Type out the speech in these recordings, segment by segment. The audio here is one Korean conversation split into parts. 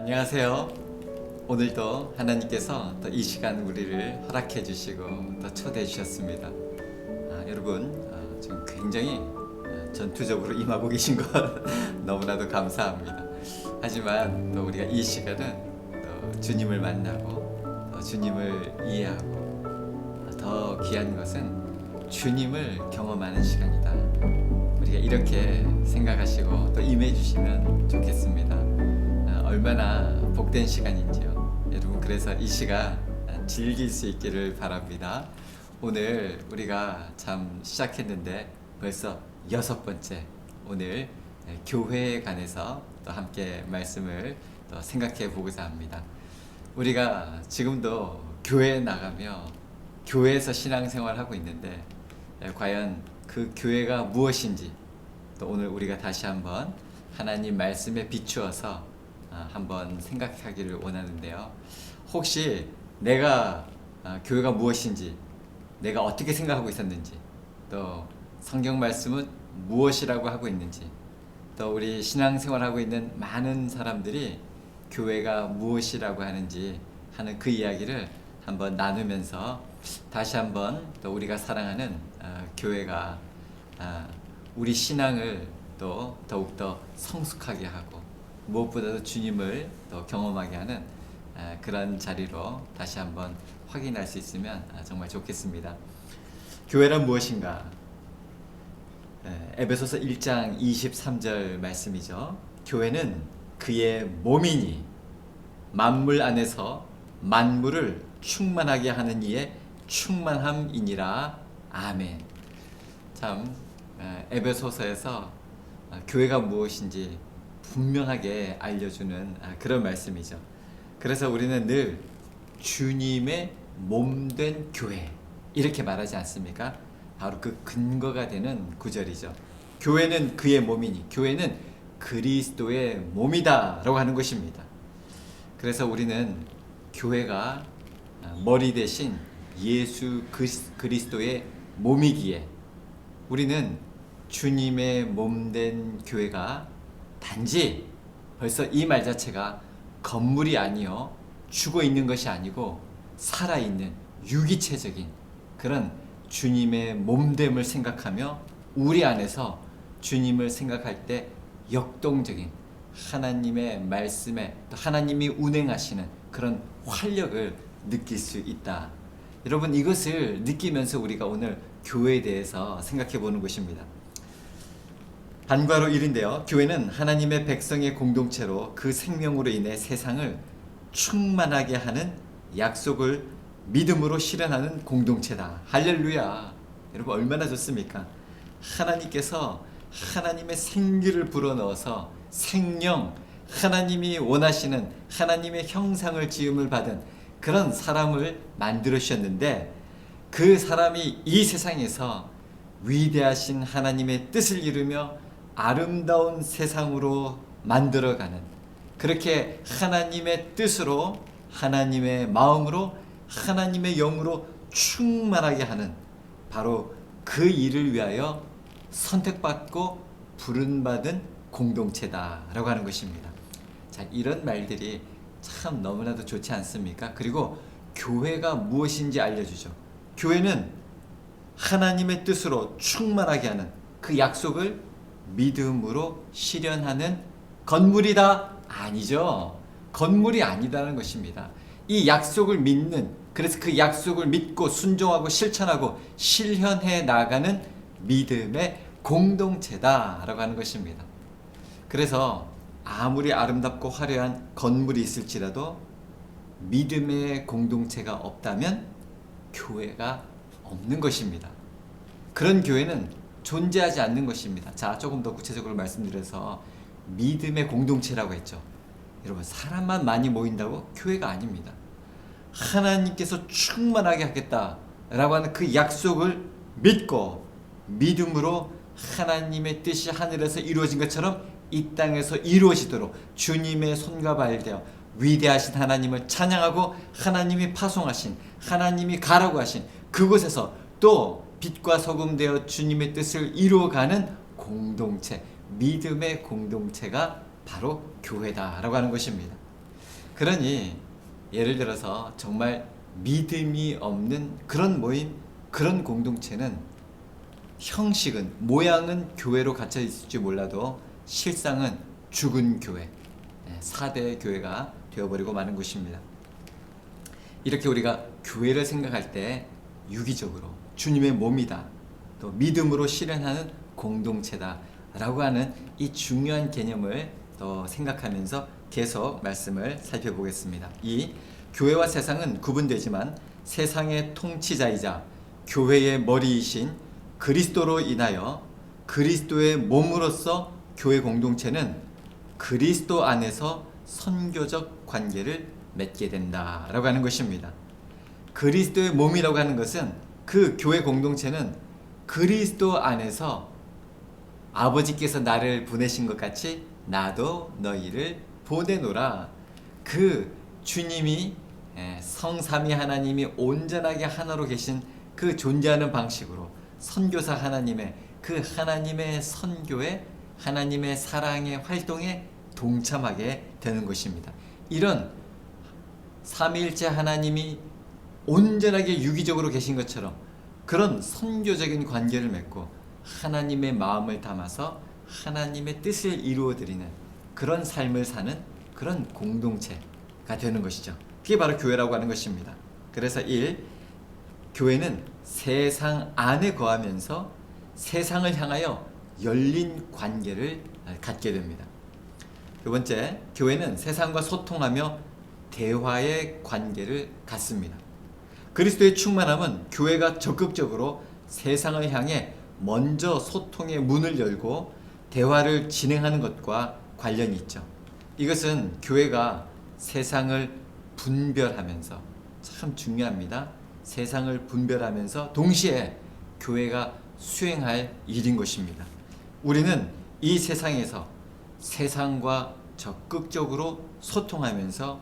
안녕하세요. 오늘도 하나님께서 또 이 시간 우리를 허락해 주시고 또 초대해 주셨습니다. 여러분 지금 굉장히 전투적으로 임하고 계신 것 너무나도 감사합니다. 하지만 또 우리가 이 시간은 또 주님을 만나고 또 주님을 이해하고 더 귀한 것은 주님을 경험하는 시간이다. 우리가 이렇게 생각하시고 또 임해 주시면 좋겠습니다. 얼마나 복된 시간인지요. 여러분, 그래서 이 시간 즐길 수 있기를 바랍니다. 오늘 우리가 참 시작했는데 벌써 6번째, 오늘 교회에 관해서 또 함께 말씀을 또 생각해 보고자 합니다. 우리가 지금도 교회에 나가며 교회에서 신앙생활을 하고 있는데 과연 그 교회가 무엇인지 또 오늘 우리가 다시 한번 하나님 말씀에 비추어서 한번 생각하기를 원하는데요. 혹시 내가 교회가 무엇인지, 내가 어떻게 생각하고 있었는지, 또 성경 말씀은 무엇이라고 하고 있는지, 또 우리 신앙생활하고 있는 많은 사람들이 교회가 무엇이라고 하는지 하는 그 이야기를 한번 나누면서 다시 한번 또 우리가 사랑하는 교회가 우리 신앙을 또 더욱더 성숙하게 하고 무엇보다도 주님을 또 경험하게 하는 그런 자리로 다시 한번 확인할 수 있으면 정말 좋겠습니다. 교회란 무엇인가? 에베소서 1장 23절 말씀이죠. 교회는 그의 몸이니 만물 안에서 만물을 충만하게 하는 이의 충만함이니라. 아멘. 참 에베소서에서 교회가 무엇인지 분명하게 알려주는 그런 말씀이죠. 그래서 우리는 늘 주님의 몸된 교회 이렇게 말하지 않습니까? 바로 그 근거가 되는 구절이죠. 교회는 그의 몸이니, 교회는 그리스도의 몸이다 라고 하는 것입니다. 그래서 우리는 교회가 머리 대신 예수 그리스도의 몸이기에 우리는 주님의 몸된 교회가 단지 벌써 이 말 자체가 건물이 아니요 죽어 있는 것이 아니고 살아있는 유기체적인 그런 주님의 몸됨을 생각하며 우리 안에서 주님을 생각할 때 역동적인 하나님의 말씀에 또 하나님이 운행하시는 그런 활력을 느낄 수 있다. 여러분, 이것을 느끼면서 우리가 오늘 교회에 대해서 생각해 보는 것입니다. 단과로 1인데요. 교회는 하나님의 백성의 공동체로 그 생명으로 인해 세상을 충만하게 하는 약속을 믿음으로 실현하는 공동체다. 할렐루야. 여러분, 얼마나 좋습니까? 하나님께서 하나님의 생기를 불어넣어서 생명, 하나님이 원하시는 하나님의 형상을 지음을 받은 그런 사람을 만들어 주셨는데 그 사람이 이 세상에서 위대하신 하나님의 뜻을 이루며 아름다운 세상으로 만들어가는, 그렇게 하나님의 뜻으로 하나님의 마음으로 하나님의 영으로 충만하게 하는 바로 그 일을 위하여 선택받고 부름받은 공동체다라고 하는 것입니다. 자, 이런 말들이 참 너무나도 좋지 않습니까? 그리고 교회가 무엇인지 알려주죠. 교회는 하나님의 뜻으로 충만하게 하는 그 약속을 믿음으로 실현하는 건물이다? 아니죠. 건물이 아니다는 것입니다. 이 약속을 믿는, 그래서 그 약속을 믿고 순종하고 실천하고 실현해 나가는 믿음의 공동체다라고 하는 것입니다. 그래서 아무리 아름답고 화려한 건물이 있을지라도 믿음의 공동체가 없다면 교회가 없는 것입니다. 그런 교회는 존재하지 않는 것입니다. 자, 조금 더 구체적으로 말씀드려서 믿음의 공동체라고 했죠. 여러분, 사람만 많이 모인다고 교회가 아닙니다. 하나님께서 충만하게 하겠다라고 하는 그 약속을 믿고 믿음으로 하나님의 뜻이 하늘에서 이루어진 것처럼 이 땅에서 이루어지도록 주님의 손과 발되어 위대하신 하나님을 찬양하고 하나님이 파송하신, 하나님이 가라고 하신 그곳에서 또 빛과 소금 되어 주님의 뜻을 이루어가는 공동체, 믿음의 공동체가 바로 교회다라고 하는 것입니다. 그러니 예를 들어서 정말 믿음이 없는 그런 모임, 그런 공동체는 형식은, 모양은 교회로 갇혀 있을지 몰라도 실상은 죽은 교회, 4대 교회가 되어버리고 마는 것입니다. 이렇게 우리가 교회를 생각할 때 유기적으로 주님의 몸이다, 또 믿음으로 실현하는 공동체다 라고 하는 이 중요한 개념을 또 생각하면서 계속 말씀을 살펴보겠습니다. 이 교회와 세상은 구분되지만 세상의 통치자이자 교회의 머리이신 그리스도로 인하여 그리스도의 몸으로서 교회 공동체는 그리스도 안에서 선교적 관계를 맺게 된다라고 하는 것입니다. 그리스도의 몸이라고 하는 것은 그 교회 공동체는 그리스도 안에서 아버지께서 나를 보내신 것 같이 나도 너희를 보내노라. 그 주님이 성삼위 하나님이 온전하게 하나로 계신 그 존재하는 방식으로 선교사 하나님의 그 하나님의 선교에 하나님의 사랑의 활동에 동참하게 되는 것입니다. 이런 삼위일체 하나님이 온전하게 유기적으로 계신 것처럼 그런 선교적인 관계를 맺고 하나님의 마음을 담아서 하나님의 뜻을 이루어드리는 그런 삶을 사는 그런 공동체가 되는 것이죠. 그게 바로 교회라고 하는 것입니다. 그래서 1. 교회는 세상 안에 거하면서 세상을 향하여 열린 관계를 갖게 됩니다. 두 번째, 교회는 세상과 소통하며 대화의 관계를 갖습니다. 그리스도의 충만함은 교회가 적극적으로 세상을 향해 먼저 소통의 문을 열고 대화를 진행하는 것과 관련이 있죠. 이것은 교회가 세상을 분별하면서, 참 중요합니다. 세상을 분별하면서 동시에 교회가 수행할 일인 것입니다. 우리는 이 세상에서 세상과 적극적으로 소통하면서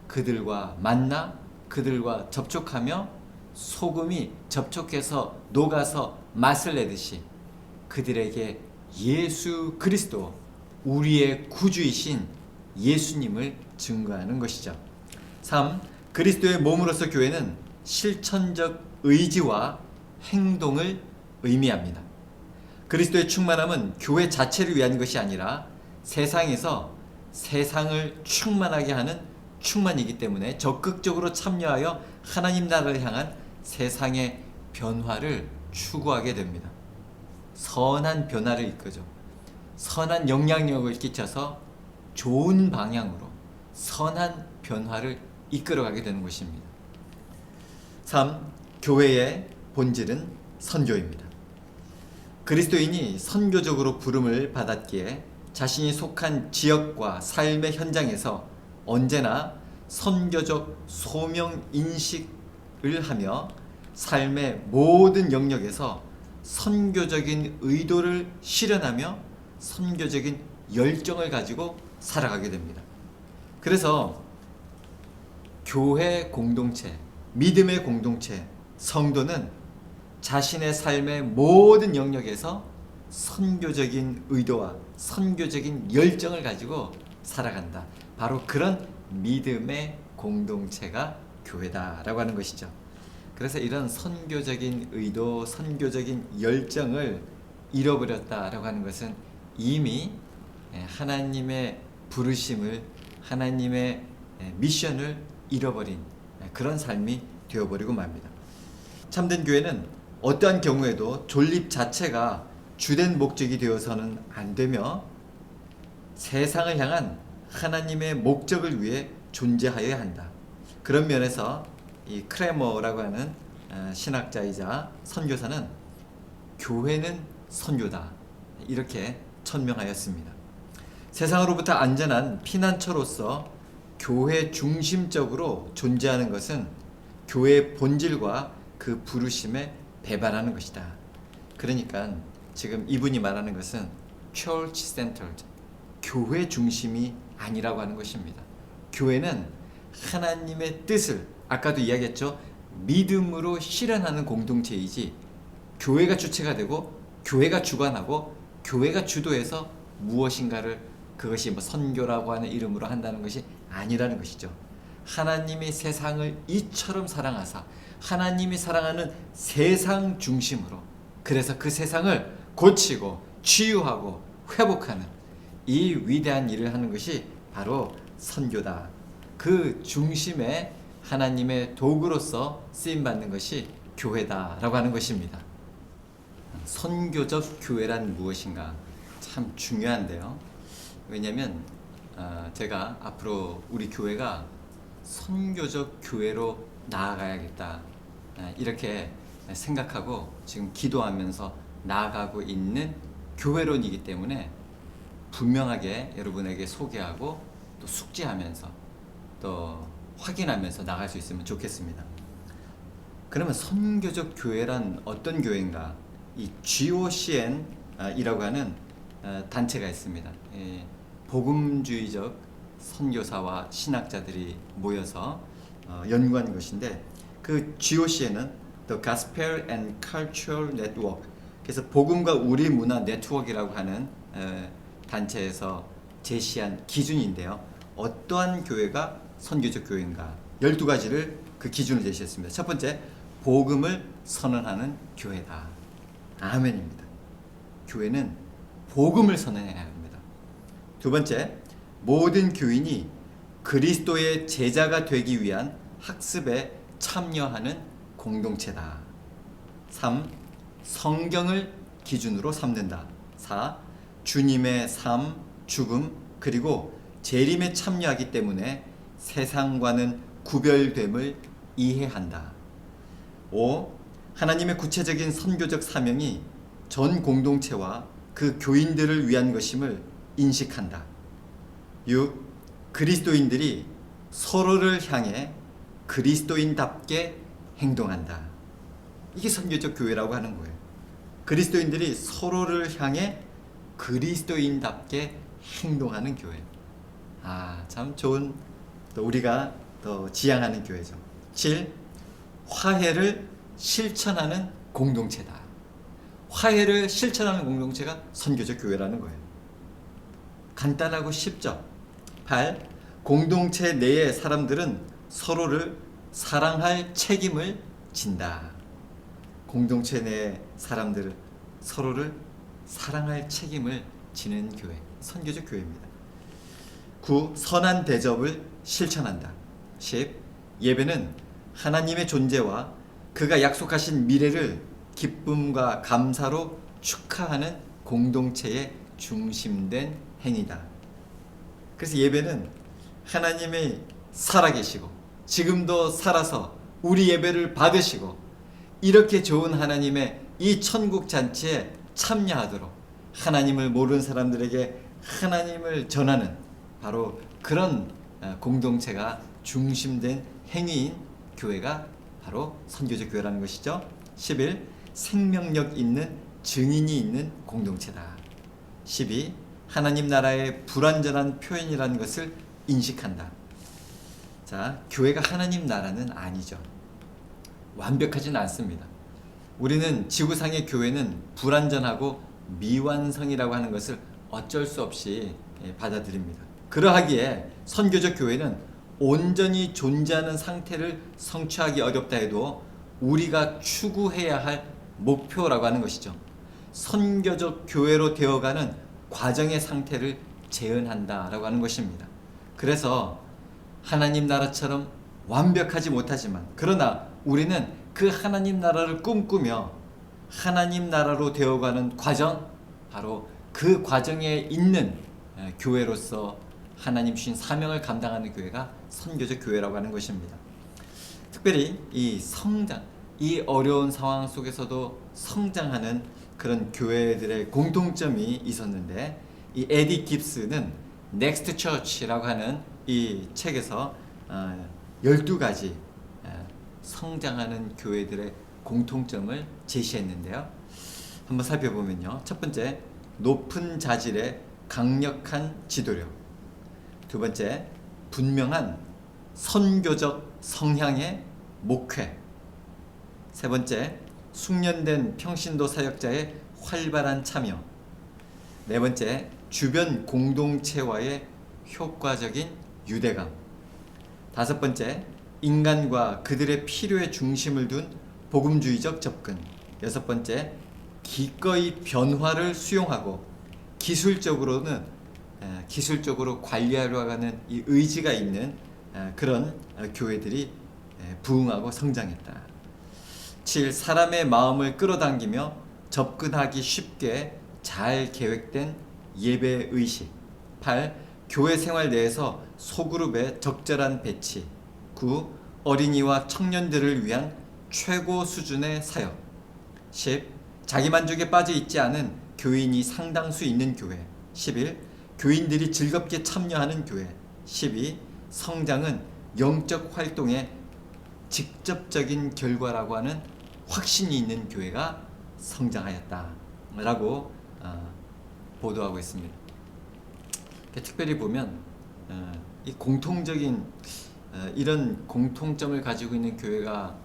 그들과 만나 그들과 접촉하며 소금이 접촉해서 녹아서 맛을 내듯이 그들에게 예수 그리스도, 우리의 구주이신 예수님을 증거하는 것이죠. 3. 그리스도의 몸으로서 교회는 실천적 의지와 행동을 의미합니다. 그리스도의 충만함은 교회 자체를 위한 것이 아니라 세상에서 세상을 충만하게 하는 충만이기 때문에 적극적으로 참여하여 하나님 나라를 향한 세상의 변화를 추구하게 됩니다. 선한 변화를 이끌죠. 선한 영향력을 끼쳐서 좋은 방향으로 선한 변화를 이끌어가게 되는 것입니다. 3. 교회의 본질은 선교입니다. 그리스도인이 선교적으로 부름을 받았기에 자신이 속한 지역과 삶의 현장에서 언제나 선교적 소명 인식을 하며 삶의 모든 영역에서 선교적인 의도를 실현하며 선교적인 열정을 가지고 살아가게 됩니다. 그래서 교회 공동체, 믿음의 공동체, 성도는 자신의 삶의 모든 영역에서 선교적인 의도와 선교적인 열정을 가지고 살아간다. 바로 그런 믿음의 공동체가 교회다라고 하는 것이죠. 그래서 이런 선교적인 의도, 선교적인 열정을 잃어버렸다라고 하는 것은 이미 하나님의 부르심을, 하나님의 미션을 잃어버린 그런 삶이 되어버리고 맙니다. 참된 교회는 어떠한 경우에도 존립 자체가 주된 목적이 되어서는 안 되며 세상을 향한 하나님의 목적을 위해 존재하여야 한다. 그런 면에서 이 크레머라고 하는 신학자이자 선교사는 교회는 선교다 이렇게 천명하였습니다. 세상으로부터 안전한 피난처로서 교회 중심적으로 존재하는 것은 교회의 본질과 그 부르심에 배반하는 것이다. 그러니까 지금 이분이 말하는 것은 church centered, 교회 중심이 아니라고 하는 것입니다. 교회는 하나님의 뜻을 아까도 이야기했죠. 믿음으로 실현하는 공동체이지 교회가 주체가 되고 교회가 주관하고 교회가 주도해서 무엇인가를 그것이 뭐 선교라고 하는 이름으로 한다는 것이 아니라는 것이죠. 하나님이 세상을 이처럼 사랑하사 하나님이 사랑하는 세상 중심으로, 그래서 그 세상을 고치고 치유하고 회복하는 이 위대한 일을 하는 것이 바로 선교다. 그 중심에 하나님의 도구로서 쓰임받는 것이 교회다라고 하는 것입니다. 선교적 교회란 무엇인가 참 중요한데요. 왜냐하면 제가 앞으로 우리 교회가 선교적 교회로 나아가야겠다, 이렇게 생각하고 지금 기도하면서 나아가고 있는 교회론이기 때문에 분명하게 여러분에게 소개하고 또 숙지하면서 또 확인하면서 나갈 수 있으면 좋겠습니다. 그러면 선교적 교회란 어떤 교회인가? 이 GOCN 이라고 하는 단체가 있습니다. 복음주의적 선교사와 신학자들이 모여서 연구한 것인데, 그 GOCN은 The Gospel and Cultural Network, 그래서 복음과 우리 문화 네트워크라고 하는 단체에서 제시한 기준인데요. 어떠한 교회가 선교적 교회인가? 12가지를 그 기준을 제시했습니다. 첫 번째, 복음을 선언하는 교회다. 아멘입니다. 교회는 복음을 선언해야 합니다. 두 번째, 모든 교인이 그리스도의 제자가 되기 위한 학습에 참여하는 공동체다. 3. 성경을 기준으로 삼는다. 4. 주님의 삶, 죽음, 그리고 재림에 참여하기 때문에 세상과는 구별됨을 이해한다. 5. 하나님의 구체적인 선교적 사명이 전 공동체와 그 교인들을 위한 것임을 인식한다. 6. 그리스도인들이 서로를 향해 그리스도인답게 행동한다. 이게 선교적 교회라고 하는 거예요. 그리스도인들이 서로를 향해 그리스도인답게 행동하는 교회. 참 좋은, 또 우리가 더 지향하는 교회죠. 7. 화해를 실천하는 공동체다. 화해를 실천하는 공동체가 선교적 교회라는 거예요. 간단하고 쉽죠. 8. 공동체 내의 사람들은 서로를 사랑할 책임을 진다. 공동체 내의 사람들은 서로를 사랑할 책임을 지는 교회, 선교적 교회입니다. 9. 선한 대접을 실천한다. 10. 예배는 하나님의 존재와 그가 약속하신 미래를 기쁨과 감사로 축하하는 공동체의 중심된 행위다. 그래서 예배는 하나님이 살아계시고 지금도 살아서 우리 예배를 받으시고 이렇게 좋은 하나님의 이 천국 잔치에 참여하도록 하나님을 모르는 사람들에게 하나님을 전하는 바로 그런 공동체가 중심된 행위인 교회가 바로 선교적 교회라는 것이죠. 11. 생명력 있는 증인이 있는 공동체다. 12. 하나님 나라의 불완전한 표현이라는 것을 인식한다. 자, 교회가 하나님 나라는 아니죠. 완벽하지는 않습니다. 우리는 지구상의 교회는 불완전하고 미완성이라고 하는 것을 어쩔 수 없이 받아들입니다. 그러하기에 선교적 교회는 온전히 존재하는 상태를 성취하기 어렵다 해도 우리가 추구해야 할 목표라고 하는 것이죠. 선교적 교회로 되어가는 과정의 상태를 재현한다라고 하는 것입니다. 그래서 하나님 나라처럼 완벽하지 못하지만, 그러나 우리는 그 하나님 나라를 꿈꾸며 하나님 나라로 되어가는 과정, 바로 그 과정에 있는 교회로서 하나님 주신 사명을 감당하는 교회가 선교적 교회라고 하는 것입니다. 특별히 이 성장, 이 어려운 상황 속에서도 성장하는 그런 교회들의 공통점이 있었는데, 이 에디 깁스는 넥스트 처치라고 하는 이 책에서 12가지 성장하는 교회들의 공통점을 제시했는데요. 한번 살펴보면요. 첫 번째, 높은 자질의 강력한 지도력. 두 번째, 분명한 선교적 성향의 목회. 세 번째, 숙련된 평신도 사역자의 활발한 참여. 네 번째, 주변 공동체와의 효과적인 유대감. 5번째, 인간과 그들의 필요에 중심을 둔 복음주의적 접근. 6번째, 기꺼이 변화를 수용하고 기술적으로 관리하려 하는 이 의지가 있는 그런 교회들이 부흥하고 성장했다. 7. 사람의 마음을 끌어당기며 접근하기 쉽게 잘 계획된 예배 의식. 8. 교회 생활 내에서 소그룹의 적절한 배치. 9. 어린이와 청년들을 위한 최고 수준의 사역. 10. 자기만족에 빠져 있지 않은 교인이 상당수 있는 교회. 11. 교인들이 즐겁게 참여하는 교회. 12. 성장은 영적 활동의 직접적인 결과라고 하는 확신이 있는 교회가 성장하였다 라고 보도하고 있습니다. 특별히 보면 이 공통적인 이런 공통점을 가지고 있는 교회가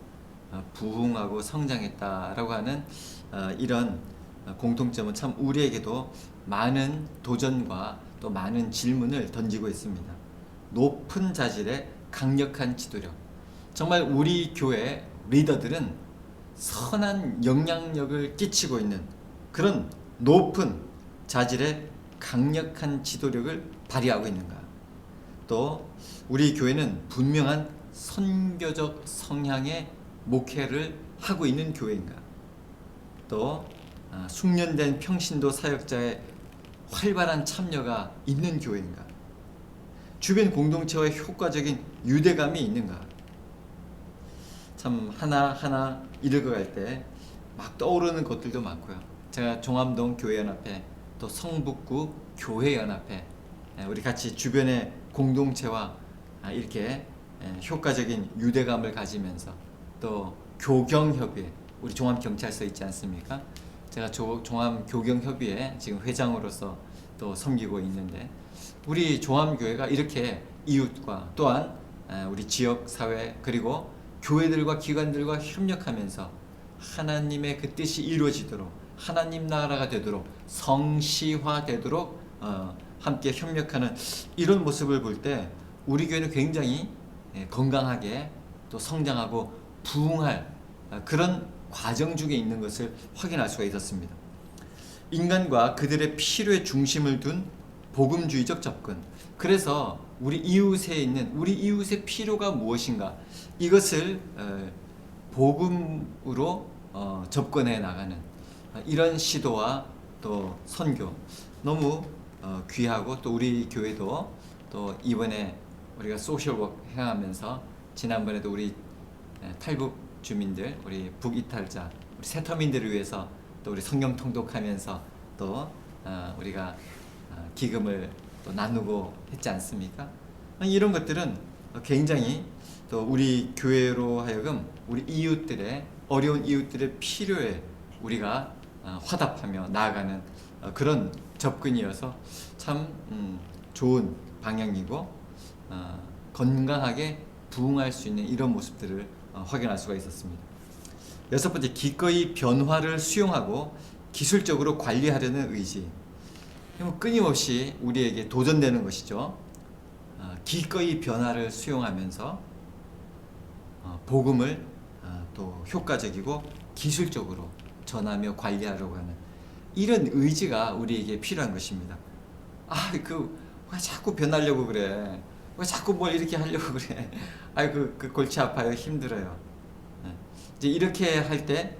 부흥하고 성장했다라고 하는 이런 공통점은 참 우리에게도 많은 도전과 또 많은 질문을 던지고 있습니다. 높은 자질의 강력한 지도력. 정말 우리 교회 리더들은 선한 영향력을 끼치고 있는 그런 높은 자질의 강력한 지도력을 발휘하고 있는가? 또 우리 교회는 분명한 선교적 성향의 목회를 하고 있는 교회인가? 또 숙련된 평신도 사역자의 활발한 참여가 있는 교회인가? 주변 공동체와의 효과적인 유대감이 있는가? 참 하나하나 읽어갈 때 막 떠오르는 것들도 많고요. 제가 종암동 교회연합회 또 성북구 교회연합회 우리 같이 주변의 공동체와 이렇게 효과적인 유대감을 가지면서 또 교경협의회 우리 종암경찰서 있지 않습니까? 제가 종암교경협의회 지금 회장으로서 또 섬기고 있는데 우리 종암교회가 이렇게 이웃과 또한 우리 지역사회 그리고 교회들과 기관들과 협력하면서 하나님의 그 뜻이 이루어지도록 하나님 나라가 되도록 성시화되도록 함께 협력하는 이런 모습을 볼 때 우리 교회는 굉장히 건강하게 또 성장하고 부흥할 그런 과정 중에 있는 것을 확인할 수가 있었습니다. 인간과 그들의 필요에 중심을 둔 복음주의적 접근. 그래서 우리 이웃에 있는 우리 이웃의 필요가 무엇인가 이것을 복음으로 접근해 나가는 이런 시도와 또 선교 너무 귀하고 또 우리 교회도 또 이번에 우리가 소셜워크 행하면서 지난번에도 우리 탈북 주민들 우리 북이탈자 우리 세터민들을 위해서 또 우리 성경 통독하면서 또 우리가 기금을 또 나누고 했지 않습니까? 이런 것들은 굉장히 또 우리 교회로 하여금 우리 이웃들의 어려운 이웃들의 필요에 우리가 화답하며 나아가는 그런 접근이어서 참 좋은 방향이고 건강하게 부흥할 수 있는 이런 모습들을 확인할 수가 있었습니다. 6번째, 기꺼이 변화를 수용하고 기술적으로 관리하려는 의지. 끊임없이 우리에게 도전되는 것이죠. 기꺼이 변화를 수용하면서 복음을 또 효과적이고 기술적으로 전하며 관리하려고 하는 이런 의지가 우리에게 필요한 것입니다. 왜 자꾸 변하려고 그래? 왜 자꾸 뭘 이렇게 하려고 그래? 그 골치 아파요, 힘들어요. 이제 이렇게 할 때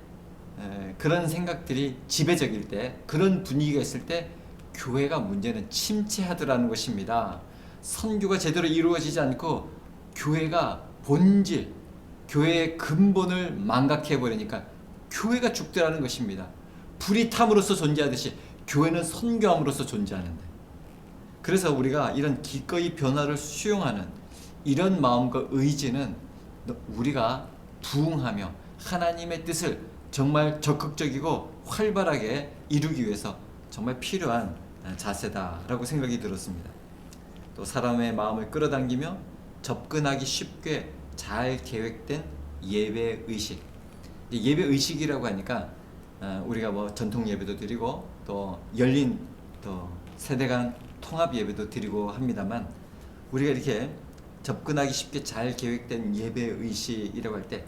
그런 생각들이 지배적일 때, 그런 분위기가 있을 때 교회가 문제는 침체하더라는 것입니다. 선교가 제대로 이루어지지 않고 교회가 본질, 교회의 근본을 망각해 버리니까 교회가 죽더라는 것입니다. 불이 탐으로써 존재하듯이 교회는 선교함으로써 존재하는데, 그래서 우리가 이런 기꺼이 변화를 수용하는 이런 마음과 의지는 우리가 부흥하며 하나님의 뜻을 정말 적극적이고 활발하게 이루기 위해서 정말 필요한 자세다라고 생각이 들었습니다. 또 사람의 마음을 끌어당기며 접근하기 쉽게 잘 계획된 예배 의식. 예배 의식이라고 하니까 우리가 뭐 전통 예배도 드리고 또 열린 또 세대 간 통합 예배도 드리고 합니다만 우리가 이렇게 접근하기 쉽게 잘 계획된 예배 의식이라고 할 때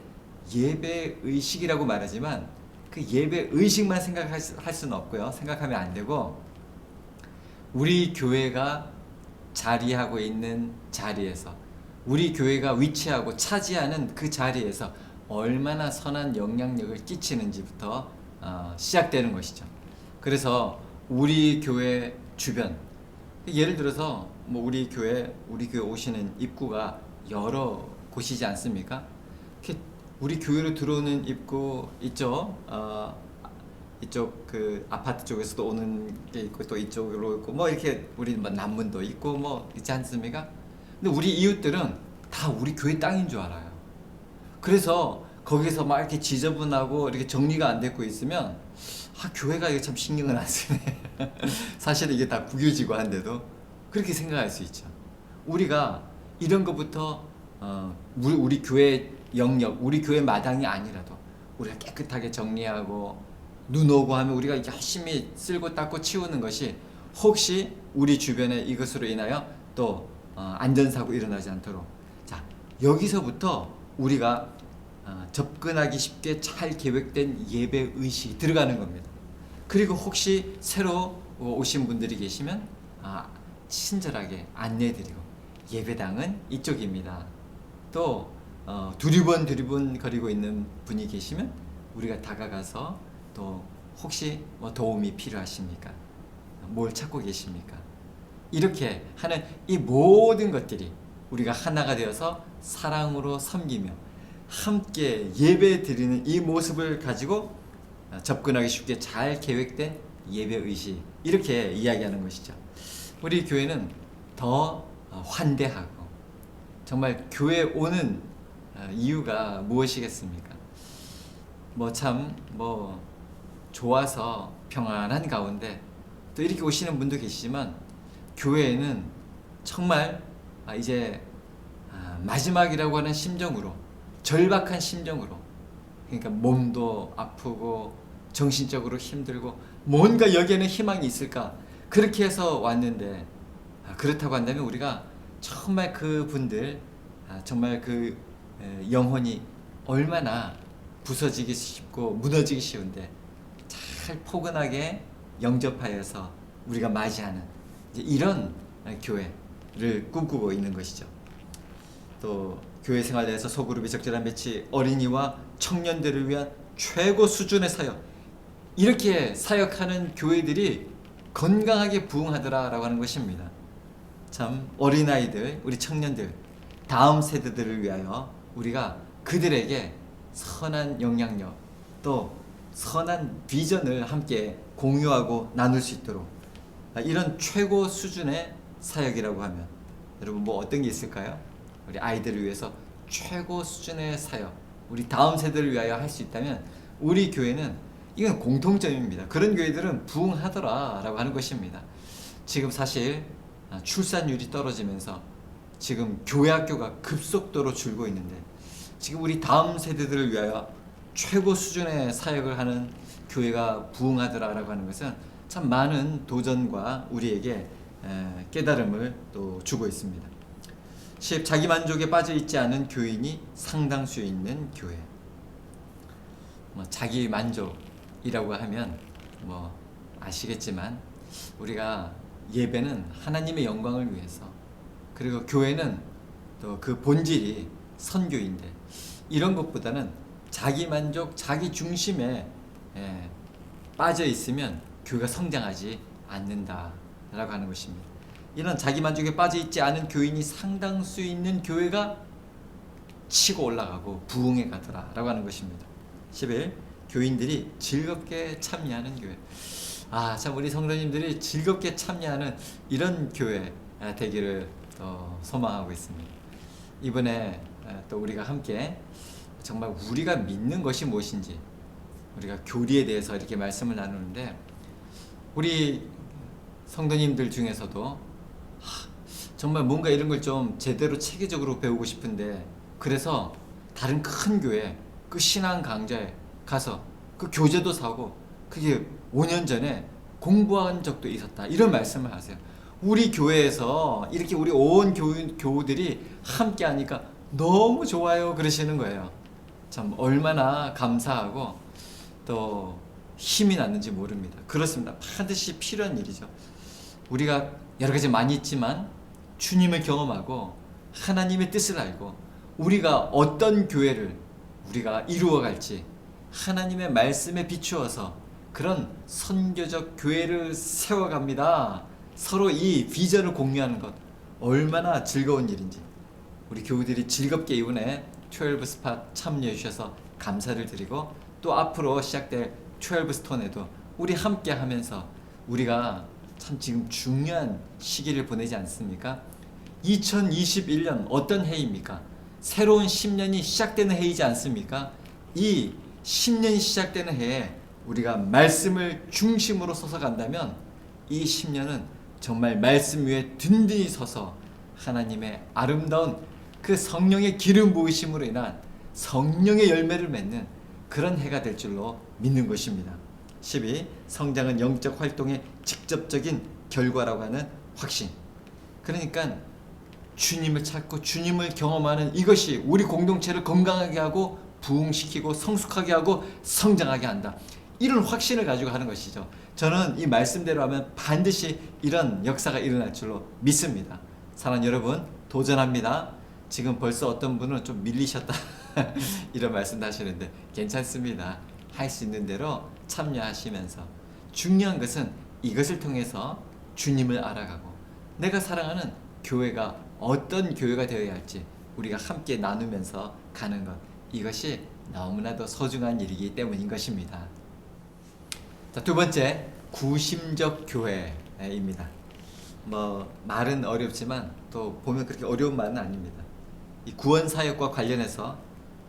예배 의식이라고 말하지만 그 예배 의식만 생각할 수는 없고요. 생각하면 안 되고 우리 교회가 자리하고 있는 자리에서 우리 교회가 위치하고 차지하는 그 자리에서 얼마나 선한 영향력을 끼치는지부터 시작되는 것이죠. 그래서 우리 교회 주변, 예를 들어서 뭐 우리 교회 오시는 입구가 여러 곳이지 않습니까? 이렇게 우리 교회로 들어오는 입구 있죠. 이쪽 그 아파트 쪽에서도 오는 게 있고 또 이쪽으로 있고 뭐 이렇게 우리 뭐 남문도 있고 뭐 있지 않습니까? 근데 우리 이웃들은 다 우리 교회 땅인 줄 알아요. 그래서 거기서 막 이렇게 지저분하고 이렇게 정리가 안 되고 있으면 교회가 이게 참 신경을 안 쓰네. 사실 이게 다 국유지고 한데도 그렇게 생각할 수 있죠. 우리가 이런 것부터 우리 교회 영역, 우리 교회 마당이 아니라도 우리가 깨끗하게 정리하고 눈 오고 하면 우리가 열심히 쓸고 닦고 치우는 것이 혹시 우리 주변에 이것으로 인하여 또 안전사고 일어나지 않도록 자 여기서부터 우리가 접근하기 쉽게 잘 계획된 예배 의식이 들어가는 겁니다. 그리고 혹시 새로 오신 분들이 계시면 친절하게 안내해드리고 예배당은 이쪽입니다. 또 두리번 거리고 있는 분이 계시면 우리가 다가가서 또 혹시 뭐 도움이 필요하십니까? 뭘 찾고 계십니까? 이렇게 하는 이 모든 것들이 우리가 하나가 되어서 사랑으로 섬기며 함께 예배 드리는 이 모습을 가지고 접근하기 쉽게 잘 계획된 예배 의식 이렇게 이야기하는 것이죠. 우리 교회는 더 환대하고 정말 교회 오는 이유가 무엇이겠습니까? 뭐 참 좋아서 평안한 가운데 또 이렇게 오시는 분도 계시지만 교회에는 정말 이제 마지막이라고 하는 심정으로 절박한 심정으로 그러니까 몸도 아프고 정신적으로 힘들고 뭔가 여기에는 희망이 있을까 그렇게 해서 왔는데 그렇다고 한다면 우리가 정말 그분들 정말 그 영혼이 얼마나 부서지기 쉽고 무너지기 쉬운데 잘 포근하게 영접하여서 우리가 맞이하는 이런 교회를 꿈꾸고 있는 것이죠. 또 교회 생활 내에서 소그룹이 적절한 배치, 어린이와 청년들을 위한 최고 수준의 사역 이렇게 사역하는 교회들이 건강하게 부흥하더라라고 하는 것입니다. 참 어린아이들, 우리 청년들, 다음 세대들을 위하여 우리가 그들에게 선한 영향력 또 선한 비전을 함께 공유하고 나눌 수 있도록 이런 최고 수준의 사역이라고 하면 여러분 뭐 어떤 게 있을까요? 우리 아이들을 위해서 최고 수준의 사역 우리 다음 세대를 위하여 할 수 있다면 우리 교회는 이건 공통점입니다. 그런 교회들은 부흥하더라 라고 하는 것입니다. 지금 사실 출산율이 떨어지면서 지금 교회 학교가 급속도로 줄고 있는데 지금 우리 다음 세대들을 위하여 최고 수준의 사역을 하는 교회가 부흥하더라 라고 하는 것은 참 많은 도전과 우리에게 깨달음을 또 주고 있습니다. 10. 자기만족에 빠져있지 않은 교인이 상당수 있는 교회. 자기만족이라고 하면 아시겠지만 우리가 예배는 하나님의 영광을 위해서 그리고 교회는 또 그 본질이 선교인데 이런 것보다는 자기만족, 자기중심에 빠져있으면 교회가 성장하지 않는다라고 하는 것입니다. 이런 자기만족에 빠져있지 않은 교인이 상당수 있는 교회가 치고 올라가고 부흥해 가더라 라고 하는 것입니다. 11. 교인들이 즐겁게 참여하는 교회. 참 우리 성도님들이 즐겁게 참여하는 이런 교회 되기를 소망하고 있습니다. 이번에 또 우리가 함께 정말 우리가 믿는 것이 무엇인지 우리가 교리에 대해서 이렇게 말씀을 나누는데 우리 성도님들 중에서도 정말 뭔가 이런 걸 좀 제대로 체계적으로 배우고 싶은데 그래서 다른 큰 교회 그 신앙 강좌에 가서 그 교재도 사고 그게 5년 전에 공부한 적도 있었다. 이런 말씀을 하세요. 우리 교회에서 이렇게 우리 온 교우들이 함께 하니까 너무 좋아요 그러시는 거예요. 참 얼마나 감사하고 또 힘이 났는지 모릅니다. 그렇습니다. 반드시 필요한 일이죠. 우리가 여러 가지 많이 있지만 주님을 경험하고 하나님의 뜻을 알고 우리가 어떤 교회를 우리가 이루어갈지 하나님의 말씀에 비추어서 그런 선교적 교회를 세워갑니다. 서로 이 비전을 공유하는 것 얼마나 즐거운 일인지 우리 교우들이 즐겁게 이번에 12 스팟 참여해 주셔서 감사를 드리고 또 앞으로 시작될 12 스톤에도 우리 함께 하면서 우리가 참 지금 중요한 시기를 보내지 않습니까? 2021년 어떤 해입니까? 새로운 10년이 시작되는 해이지 않습니까? 이 10년이 시작되는 해에 우리가 말씀을 중심으로 서서 간다면 이 10년은 정말 말씀 위에 든든히 서서 하나님의 아름다운 그 성령의 기름 부으심으로 인한 성령의 열매를 맺는 그런 해가 될 줄로 믿는 것입니다. 12. 성장은 영적 활동의 직접적인 결과라고 하는 확신. 그러니까 주님을 찾고 주님을 경험하는 이것이 우리 공동체를 건강하게 하고 부흥시키고 성숙하게 하고 성장하게 한다. 이런 확신을 가지고 하는 것이죠. 저는 이 말씀대로 하면 반드시 이런 역사가 일어날 줄로 믿습니다. 사랑하는 여러분, 도전합니다. 지금 벌써 어떤 분은 좀 밀리셨다 이런 말씀도 하시는데 괜찮습니다. 할 수 있는 대로 참여하시면서 중요한 것은 이것을 통해서 주님을 알아가고 내가 사랑하는 교회가 어떤 교회가 되어야 할지 우리가 함께 나누면서 가는 것, 이것이 너무나도 소중한 일이기 때문인 것입니다. 자, 두 번째, 구심적 교회입니다. 말은 어렵지만 또 보면 그렇게 어려운 말은 아닙니다. 이 구원 사역과 관련해서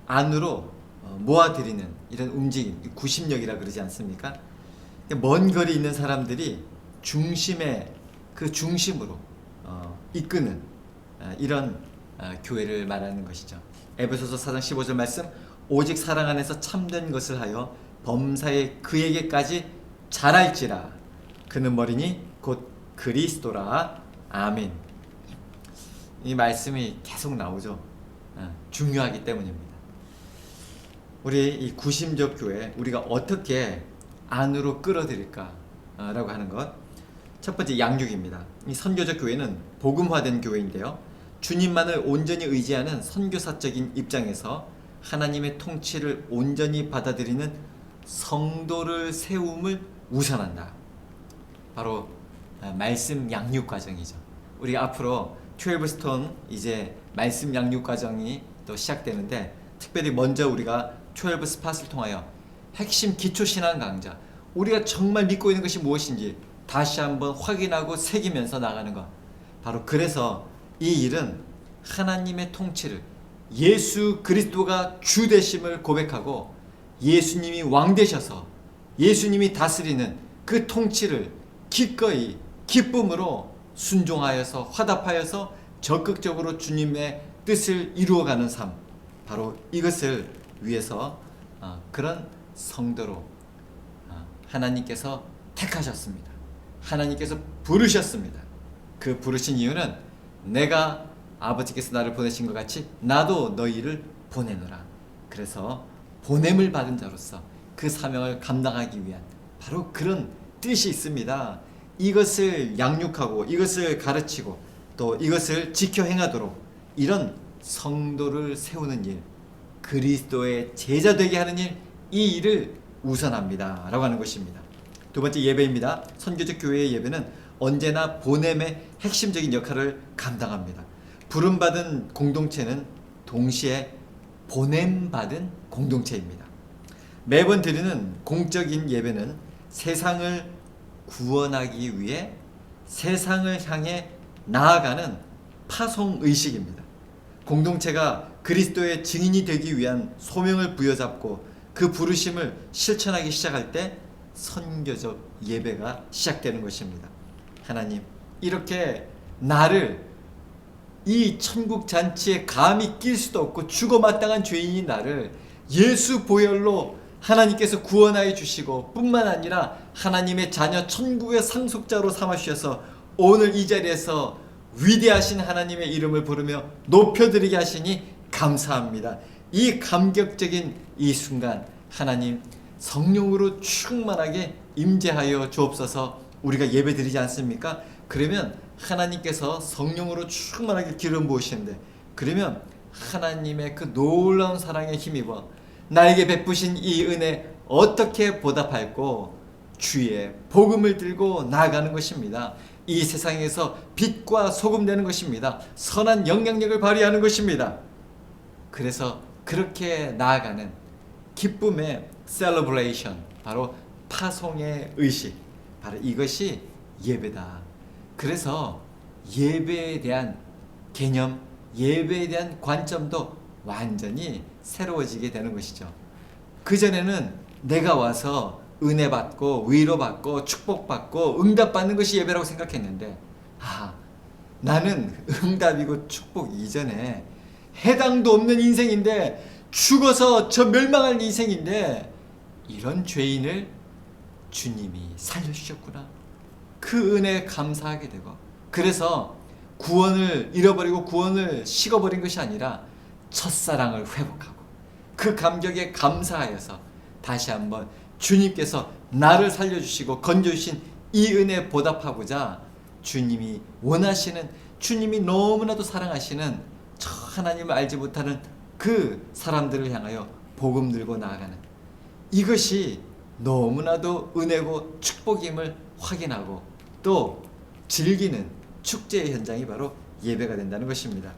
안으로 모아드리는 이런 움직임, 구심력이라 그러지 않습니까? 먼 거리 있는 사람들이 중심의 그 중심으로 이끄는 이런 교회를 말하는 것이죠. 에베소서 4장 15절 말씀, 오직 사랑 안에서 참된 것을 하여 범사에 그에게까지 자랄지라. 그는 머리니 곧 그리스도라. 아멘. 이 말씀이 계속 나오죠. 중요하기 때문입니다. 우리 이 구심적 교회 우리가 어떻게 안으로 끌어들일까라고 하는 것. 첫 번째, 양육입니다. 이 선교적 교회는 복음화된 교회인데요. 주님만을 온전히 의지하는 선교사적인 입장에서 하나님의 통치를 온전히 받아들이는 성도를 세움을 우선한다. 바로 말씀 양육 과정이죠. 우리 앞으로 12 스톤 이제 말씀 양육 과정이 또 시작되는데 특별히 먼저 우리가 12 스팟을 통하여 핵심 기초신앙 강좌, 우리가 정말 믿고 있는 것이 무엇인지 다시 한번 확인하고 새기면서 나가는 것. 바로 그래서 이 일은 하나님의 통치를, 예수 그리스도가 주 되심을 고백하고 예수님이 왕 되셔서 예수님이 다스리는 그 통치를 기꺼이 기쁨으로 순종하여서 화답하여서 적극적으로 주님의 뜻을 이루어가는 삶, 바로 이것을 위해서 그런 성도로 하나님께서 택하셨습니다. 하나님께서 부르셨습니다. 그 부르신 이유는 내가 아버지께서 나를 보내신 것 같이 나도 너희를 보내노라. 그래서 보냄을 받은 자로서 그 사명을 감당하기 위한 바로 그런 뜻이 있습니다. 이것을 양육하고 이것을 가르치고 또 이것을 지켜 행하도록 이런 성도를 세우는 일, 그리스도의 제자 되게 하는 일, 이 일을 우선합니다 라고 하는 것입니다. 두 번째, 예배입니다. 선교적 교회의 예배는 언제나 보냄의 핵심적인 역할을 감당합니다. 부름받은 공동체는 동시에 보냄받은 공동체입니다. 매번 드리는 공적인 예배는 세상을 구원하기 위해 세상을 향해 나아가는 파송의식입니다. 공동체가 그리스도의 증인이 되기 위한 소명을 부여잡고 그 부르심을 실천하기 시작할 때 선교적 예배가 시작되는 것입니다. 하나님, 이렇게 나를 이 천국 잔치에 감히 낄 수도 없고 죽어마땅한 죄인인 나를 예수 보혈로 하나님께서 구원하여 주시고 뿐만 아니라 하나님의 자녀 천국의 상속자로 삼아주셔서 오늘 이 자리에서 위대하신 하나님의 이름을 부르며 높여드리게 하시니 감사합니다. 이 감격적인 이 순간 하나님 성령으로 충만하게 임재하여 주옵소서. 우리가 예배드리지 않습니까? 그러면 하나님께서 성령으로 충만하게 기름 부으시는데, 그러면 하나님의 그 놀라운 사랑에 힘입어 나에게 베푸신 이 은혜 어떻게 보답할고 주의 복음을 들고 나아가는 것입니다. 이 세상에서 빛과 소금 되는 것입니다. 선한 영향력을 발휘하는 것입니다. 그래서 그렇게 나아가는 기쁨의 셀러브레이션, 바로 파송의 의식, 바로 이것이 예배다. 그래서 예배에 대한 개념, 예배에 대한 관점도 완전히 새로워지게 되는 것이죠. 그전에는 내가 와서 은혜 받고 위로받고 축복받고 응답받는 것이 예배라고 생각했는데, 나는 응답이고 축복 이전에 해당도 없는 인생인데, 죽어서 저 멸망할 인생인데 이런 죄인을 주님이 살려주셨구나. 그 은혜에 감사하게 되고, 그래서 구원을 잃어버리고 구원을 식어버린 것이 아니라 첫사랑을 회복하고 그 감격에 감사하여서 다시 한번 주님께서 나를 살려주시고 건져주신 이 은혜에 보답하고자 주님이 원하시는, 주님이 너무나도 사랑하시는 저 하나님을 알지 못하는 그 사람들을 향하여 복음 들고 나아가는, 이것이 너무나도 은혜고 축복임을 확인하고 또 즐기는 축제의 현장이 바로 예배가 된다는 것입니다.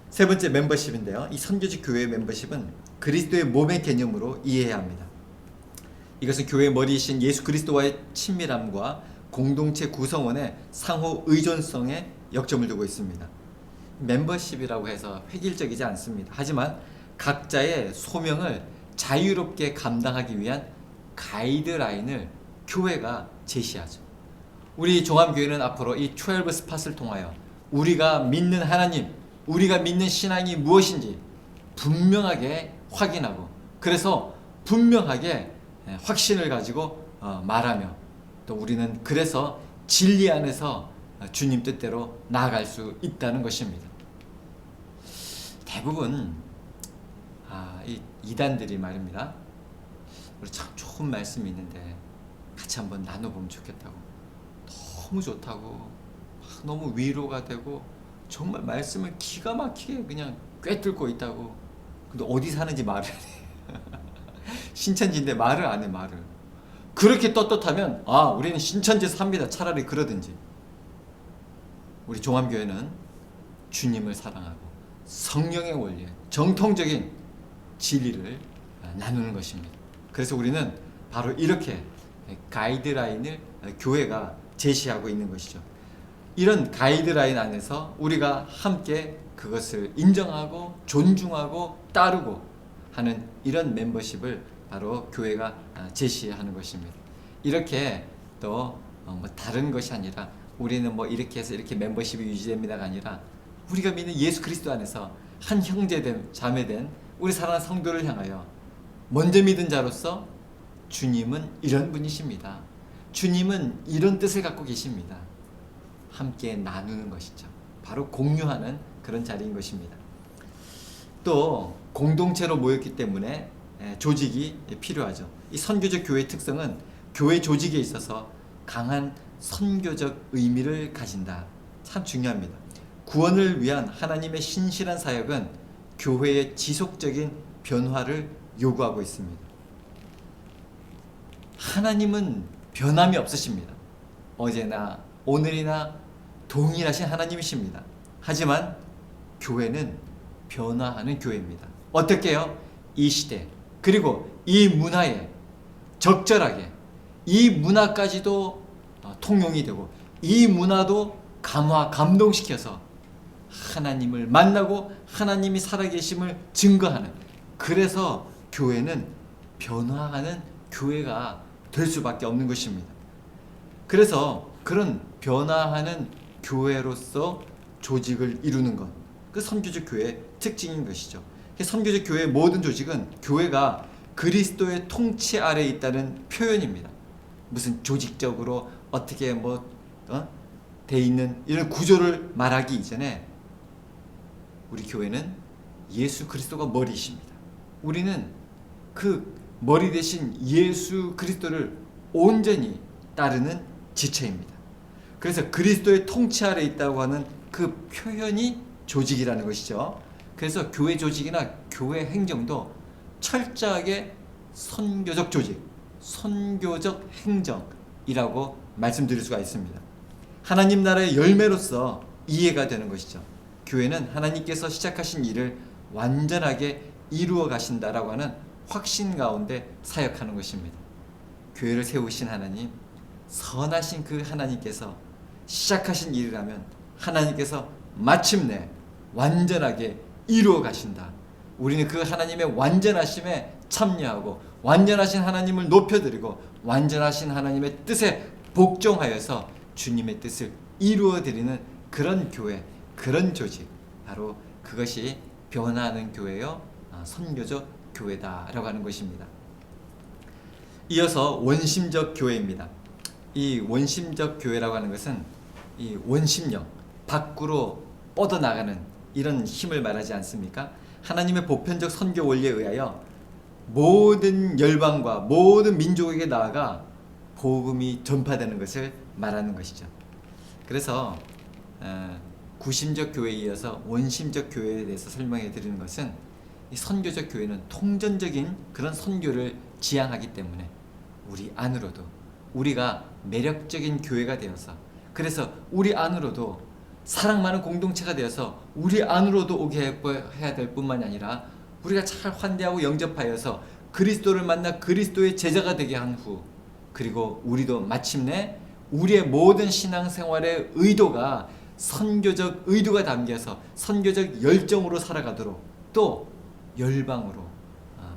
세 번째, 멤버십인데요. 이 선교지 교회의 멤버십은 그리스도의 몸의 개념으로 이해해야 합니다. 이것은 교회의 머리이신 예수 그리스도와의 친밀함과 공동체 구성원의 상호 의존성에 역점을 두고 있습니다. 멤버십이라고 해서 획일적이지 않습니다. 하지만 각자의 소명을 자유롭게 감당하기 위한 가이드라인을 교회가 제시하죠. 우리 종합교회는 앞으로 이 12 스팟을 통하여 우리가 믿는 하나님, 우리가 믿는 신앙이 무엇인지 분명하게 확인하고, 그래서 분명하게 확신을 가지고 말하며, 또 우리는 그래서 진리 안에서 주님 뜻대로 나아갈 수 있다는 것입니다. 대부분 이 이단들이 말입니다. 우리 참 좋은 말씀이 있는데 같이 한번 나눠보면 좋겠다고, 너무 좋다고, 너무 위로가 되고 정말 말씀을 기가 막히게 그냥 꿰뚫고 있다고. 근데 어디 사는지 말을 안 해. 신천지인데 말을 안 해. 말을 그렇게 떳떳하면 우리는 신천지에서 삽니다. 차라리 그러든지. 우리 종합교회는 주님을 사랑하고 성령의 원리에 정통적인 진리를 나누는 것입니다. 그래서 우리는 바로 이렇게 가이드라인을 교회가 제시하고 있는 것이죠. 이런 가이드라인 안에서 우리가 함께 그것을 인정하고 존중하고 따르고 하는 이런 멤버십을 바로 교회가 제시하는 것입니다. 이렇게 또 다른 것이 아니라 우리는 이렇게 해서 이렇게 멤버십이 유지됩니다가 아니라, 우리가 믿는 예수 그리스도 안에서 한 형제된 자매된 우리 사랑하는 성도를 향하여 먼저 믿은 자로서 주님은 이런 분이십니다. 주님은 이런 뜻을 갖고 계십니다. 함께 나누는 것이죠. 바로 공유하는 그런 자리인 것입니다. 또 공동체로 모였기 때문에 조직이 필요하죠. 이 선교적 교회의 특성은 교회 조직에 있어서 강한 선교적 의미를 가진다. 참 중요합니다. 구원을 위한 하나님의 신실한 사역은 교회의 지속적인 변화를 요구하고 있습니다. 하나님은 변함이 없으십니다. 어제나 오늘이나 동일하신 하나님이십니다. 하지만 교회는 변화하는 교회입니다. 어떻게요? 이 시대 그리고 이 문화에 적절하게, 이 문화까지도 통용이 되고 이 문화도 감동시켜서 하나님을 만나고 하나님이 살아계심을 증거하는, 그래서 교회는 변화하는 교회가 될 수밖에 없는 것입니다. 그래서 그런 변화하는 교회로서 조직을 이루는 것, 그 선교적 교회의 특징인 것이죠. 선교적 교회의 모든 조직은 교회가 그리스도의 통치 아래에 있다는 표현입니다. 무슨 조직적으로 어떻게 돼 있는 이런 구조를 말하기 이전에 우리 교회는 예수 그리스도가 머리이십니다. 우리는 그 머리 대신 예수 그리스도를 온전히 따르는 지체입니다. 그래서 그리스도의 통치 아래 있다고 하는 그 표현이 조직이라는 것이죠. 그래서 교회 조직이나 교회 행정도 철저하게 선교적 조직, 선교적 행정이라고 말씀드릴 수가 있습니다. 하나님 나라의 열매로서 이해가 되는 것이죠. 교회는 하나님께서 시작하신 일을 완전하게 이루어 가신다라고 하는 확신 가운데 사역하는 것입니다. 교회를 세우신 하나님, 선하신 그 하나님께서 시작하신 일이라면 하나님께서 마침내 완전하게 이루어 가신다. 우리는 그 하나님의 완전하심에 참여하고 완전하신 하나님을 높여드리고 완전하신 하나님의 뜻에 복종하여서 주님의 뜻을 이루어드리는 그런 교회, 그런 조직, 바로 그것이 변화하는 교회요, 선교적 교회다라고 하는 것입니다. 이어서 원심적 교회입니다. 이 원심적 교회라고 하는 것은 이 원심력, 밖으로 뻗어나가는 이런 힘을 말하지 않습니까? 하나님의 보편적 선교 원리에 의하여 모든 열방과 모든 민족에게 나아가 복음이 전파되는 것을 말하는 것이죠. 그래서 구심적 교회에 이어서 원심적 교회에 대해서 설명해 드리는 것은 이 선교적 교회는 통전적인 그런 선교를 지향하기 때문에 우리 안으로도 우리가 매력적인 교회가 되어서, 그래서 우리 안으로도 사랑 많은 공동체가 되어서 우리 안으로도 오게 해야 될 뿐만이 아니라 우리가 잘 환대하고 영접하여서 그리스도를 만나 그리스도의 제자가 되게 한 후, 그리고 우리도 마침내 우리의 모든 신앙생활의 의도가 선교적 의도가 담겨서 선교적 열정으로 살아가도록 또 열방으로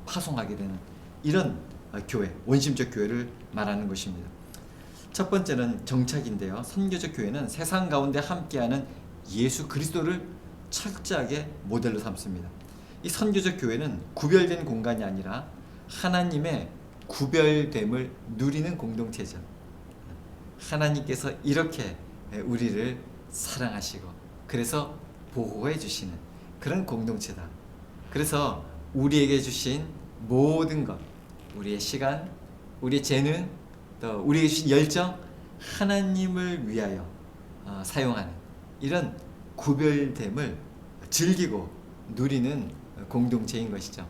파송하게 되는 이런 교회, 원심적 교회를 말하는 것입니다. 첫 번째는 정착인데요. 선교적 교회는 세상 가운데 함께하는 예수 그리스도를 철저하게 모델로 삼습니다. 이 선교적 교회는 구별된 공간이 아니라 하나님의 구별됨을 누리는 공동체죠. 하나님께서 이렇게 우리를 사랑하시고 그래서 보호해 주시는 그런 공동체다. 그래서 우리에게 주신 모든 것, 우리의 시간, 우리의 재능, 또 우리에게 주신 열정, 하나님을 위하여 사용하는 이런 구별됨을 즐기고 누리는 공동체인 것이죠.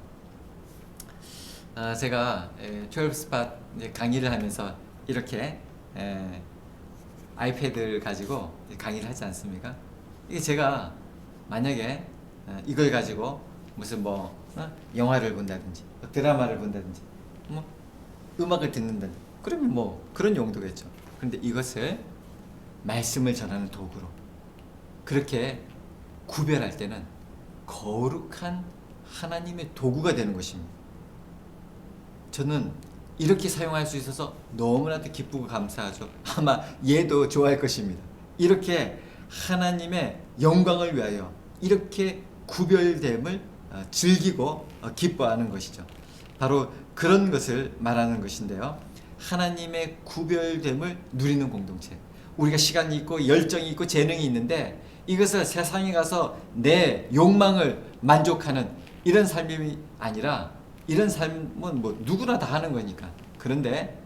제가 12스팟 강의를 하면서 이렇게 아이패드를 가지고 강의를 하지 않습니까? 이게 제가 만약에 이걸 가지고 무슨 영화를 본다든지 드라마를 본다든지 음악을 듣는다든지 그러면 그런 용도겠죠. 그런데 이것을 말씀을 전하는 도구로 그렇게 구별할 때는 거룩한 하나님의 도구가 되는 것입니다. 저는 이렇게 사용할 수 있어서 너무나도 기쁘고 감사하죠. 아마 얘도 좋아할 것입니다. 이렇게 하나님의 영광을 위하여 이렇게 구별됨을 즐기고 기뻐하는 것이죠. 바로 그런 것을 말하는 것인데요. 하나님의 구별됨을 누리는 공동체. 우리가 시간이 있고 열정이 있고 재능이 있는데 이것을 세상에 가서 내 욕망을 만족하는 이런 삶이 아니라, 이런 삶은 누구나 다 하는 거니까. 그런데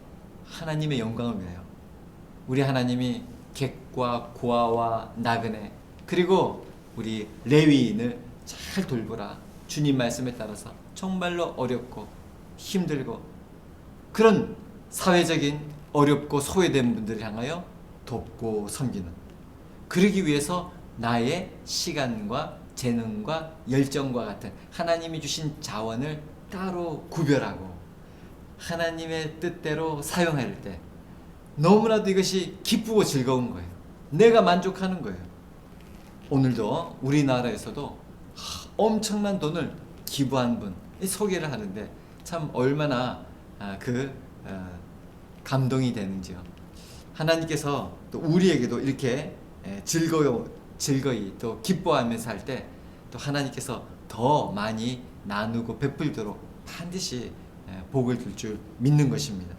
하나님의 영광을 위하여 우리 하나님이 객과 고아와 나그네 그리고 우리 레위인을 잘 돌보라. 주님 말씀에 따라서 정말로 어렵고 힘들고 그런 사회적인 어렵고 소외된 분들을 향하여 돕고 섬기는, 그러기 위해서 나의 시간과 재능과 열정과 같은 하나님이 주신 자원을 따로 구별하고 하나님의 뜻대로 사용할 때 너무나도 이것이 기쁘고 즐거운 거예요. 내가 만족하는 거예요. 오늘도 우리나라에서도 엄청난 돈을 기부한 분 소개를 하는데 참 얼마나 감동이 되는지요. 하나님께서 또 우리에게도 이렇게 즐거이 또 기뻐하면서 할 때 또 하나님께서 더 많이 나누고 베풀도록 반드시 복을 줄 믿는 것입니다.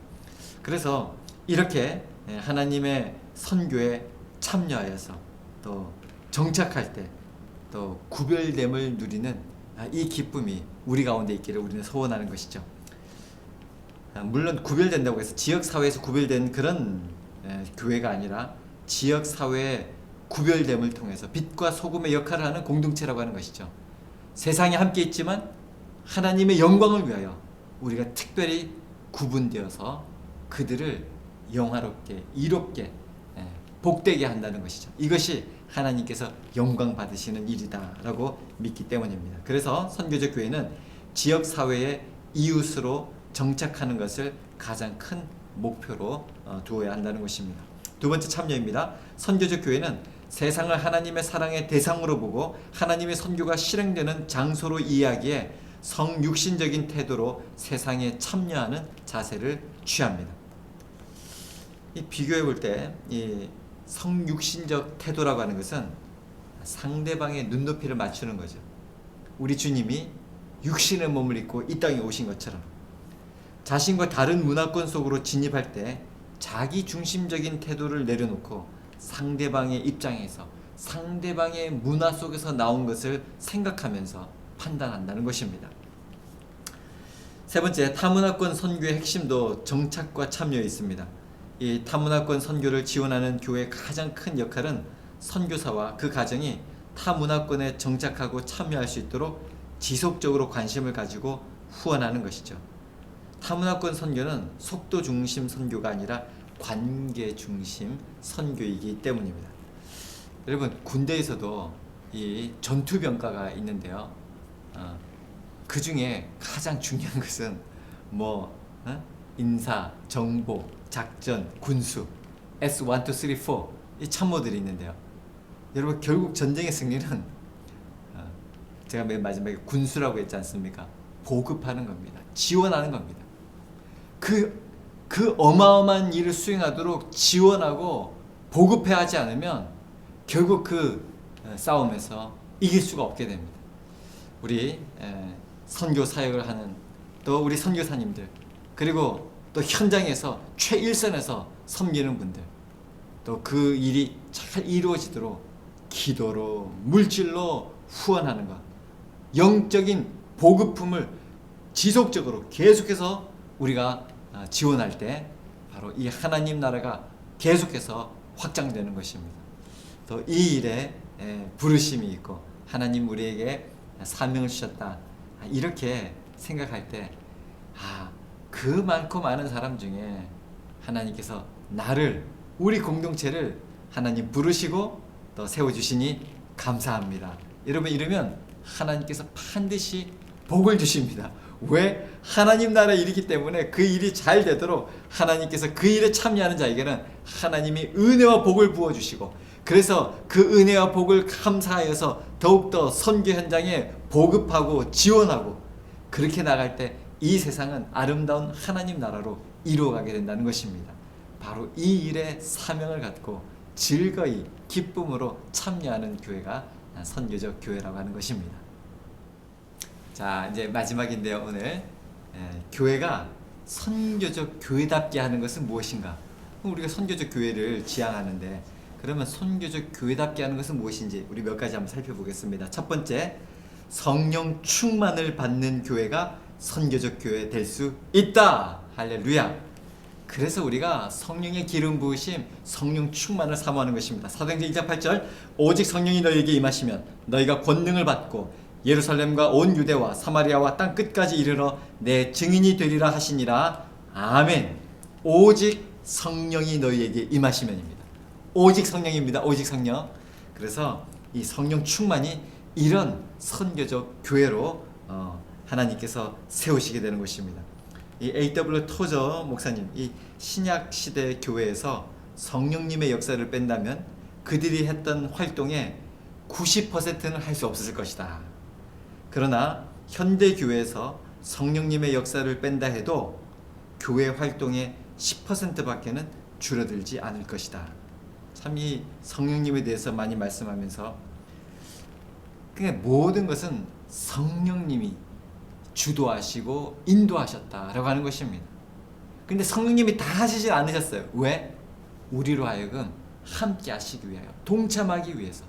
그래서 이렇게 하나님의 선교에 참여하여서 또 정착할 때 또 구별됨을 누리는 이 기쁨이 우리 가운데 있기를 우리는 소원하는 것이죠. 물론 구별된다고 해서 지역사회에서 구별된 그런 교회가 아니라 지역사회의 구별됨을 통해서 빛과 소금의 역할을 하는 공동체라고 하는 것이죠. 세상에 함께 있지만 하나님의 영광을 위하여 우리가 특별히 구분되어서 그들을 영화롭게 이롭게 복되게 한다는 것이죠. 이것이 하나님께서 영광 받으시는 일이다 라고 믿기 때문입니다. 그래서 선교적 교회는 지역사회의 이웃으로 정착하는 것을 가장 큰 목표로 두어야 한다는 것입니다. 두 번째 참여입니다. 선교적 교회는 세상을 하나님의 사랑의 대상으로 보고 하나님의 선교가 실행되는 장소로 이해하기에 성육신적인 태도로 세상에 참여하는 자세를 취합니다. 이 비교해 볼 때 이 성육신적 태도라고 하는 것은 상대방의 눈높이를 맞추는 거죠. 우리 주님이 육신의 몸을 입고 이 땅에 오신 것처럼 자신과 다른 문화권 속으로 진입할 때 자기 중심적인 태도를 내려놓고 상대방의 입장에서 상대방의 문화 속에서 나온 것을 생각하면서 판단한다는 것입니다. 세 번째, 타문화권 선교의 핵심도 정착과 참여에 있습니다. 이 타문화권 선교를 지원하는 교회의 가장 큰 역할은 선교사와 그 가정이 타문화권에 정착하고 참여할 수 있도록 지속적으로 관심을 가지고 후원하는 것이죠. 타문화권 선교는 속도 중심 선교가 아니라 관계 중심 선교이기 때문입니다. 여러분, 군대에서도 이 전투병과가 있는데요. 그 중에 가장 중요한 것은 인사, 정보, 작전, 군수, S1, 2, 3, 4 이 참모들이 있는데요. 여러분, 결국 전쟁의 승리는 제가 맨 마지막에 군수라고 했지 않습니까? 보급하는 겁니다. 지원하는 겁니다. 그 어마어마한 일을 수행하도록 지원하고 보급해야 하지 않으면 결국 그 싸움에서 이길 수가 없게 됩니다. 우리 선교 사역을 하는 또 우리 선교사님들, 그리고 또 현장에서 최일선에서 섬기는 분들, 또 그 일이 잘 이루어지도록 기도로 물질로 후원하는 것, 영적인 보급품을 지속적으로 계속해서 우리가 지원할 때 바로 이 하나님 나라가 계속해서 확장되는 것입니다. 또 이 일에 부르심이 있고 하나님 우리에게 사명을 주셨다, 이렇게 생각할 때 그 많고 많은 사람 중에 하나님께서 나를, 우리 공동체를 하나님 부르시고 또 세워주시니 감사합니다. 여러분, 이러면 하나님께서 반드시 복을 주십니다. 왜? 하나님 나라의 일이기 때문에 그 일이 잘 되도록 하나님께서 그 일에 참여하는 자에게는 하나님이 은혜와 복을 부어주시고, 그래서 그 은혜와 복을 감사하여서 더욱더 선교 현장에 보급하고 지원하고, 그렇게 나갈 때 이 세상은 아름다운 하나님 나라로 이루어가게 된다는 것입니다. 바로 이 일에 사명을 갖고 즐거이 기쁨으로 참여하는 교회가 선교적 교회라고 하는 것입니다. 자, 이제 마지막인데요. 오늘 교회가 선교적 교회답게 하는 것은 무엇인가? 우리가 선교적 교회를 지향하는데, 그러면 선교적 교회답게 하는 것은 무엇인지 우리 몇 가지 한번 살펴보겠습니다. 첫 번째, 성령 충만을 받는 교회가 선교적 교회 될 수 있다. 할렐루야. 그래서 우리가 성령의 기름 부으심, 성령 충만을 사모하는 것입니다. 사도행전 1장 8절, 오직 성령이 너희에게 임하시면 너희가 권능을 받고 예루살렘과 온 유대와 사마리아와 땅 끝까지 이르러 내 증인이 되리라 하시니라. 아멘. 오직 성령이 너희에게 임하시면입니다. 오직 성령입니다. 오직 성령. 그래서 이 성령 충만이 이런 선교적 교회로 하나님께서 세우시게 되는 것입니다. 이 A.W. 토저 목사님, 이 신약 시대 교회에서 성령님의 역사를 뺀다면 그들이 했던 활동의 90%는 할 수 없었을 것이다. 그러나 현대 교회에서 성령님의 역사를 뺀다 해도 교회 활동의 10%밖에는 줄어들지 않을 것이다. 참 이 성령님에 대해서 많이 말씀하면서, 그러니까 모든 것은 성령님이 주도하시고 인도하셨다라고 하는 것입니다. 근데 성령님이 다 하시질 않으셨어요. 왜? 우리로 하여금 함께 하시기 위하여, 동참하기 위해서.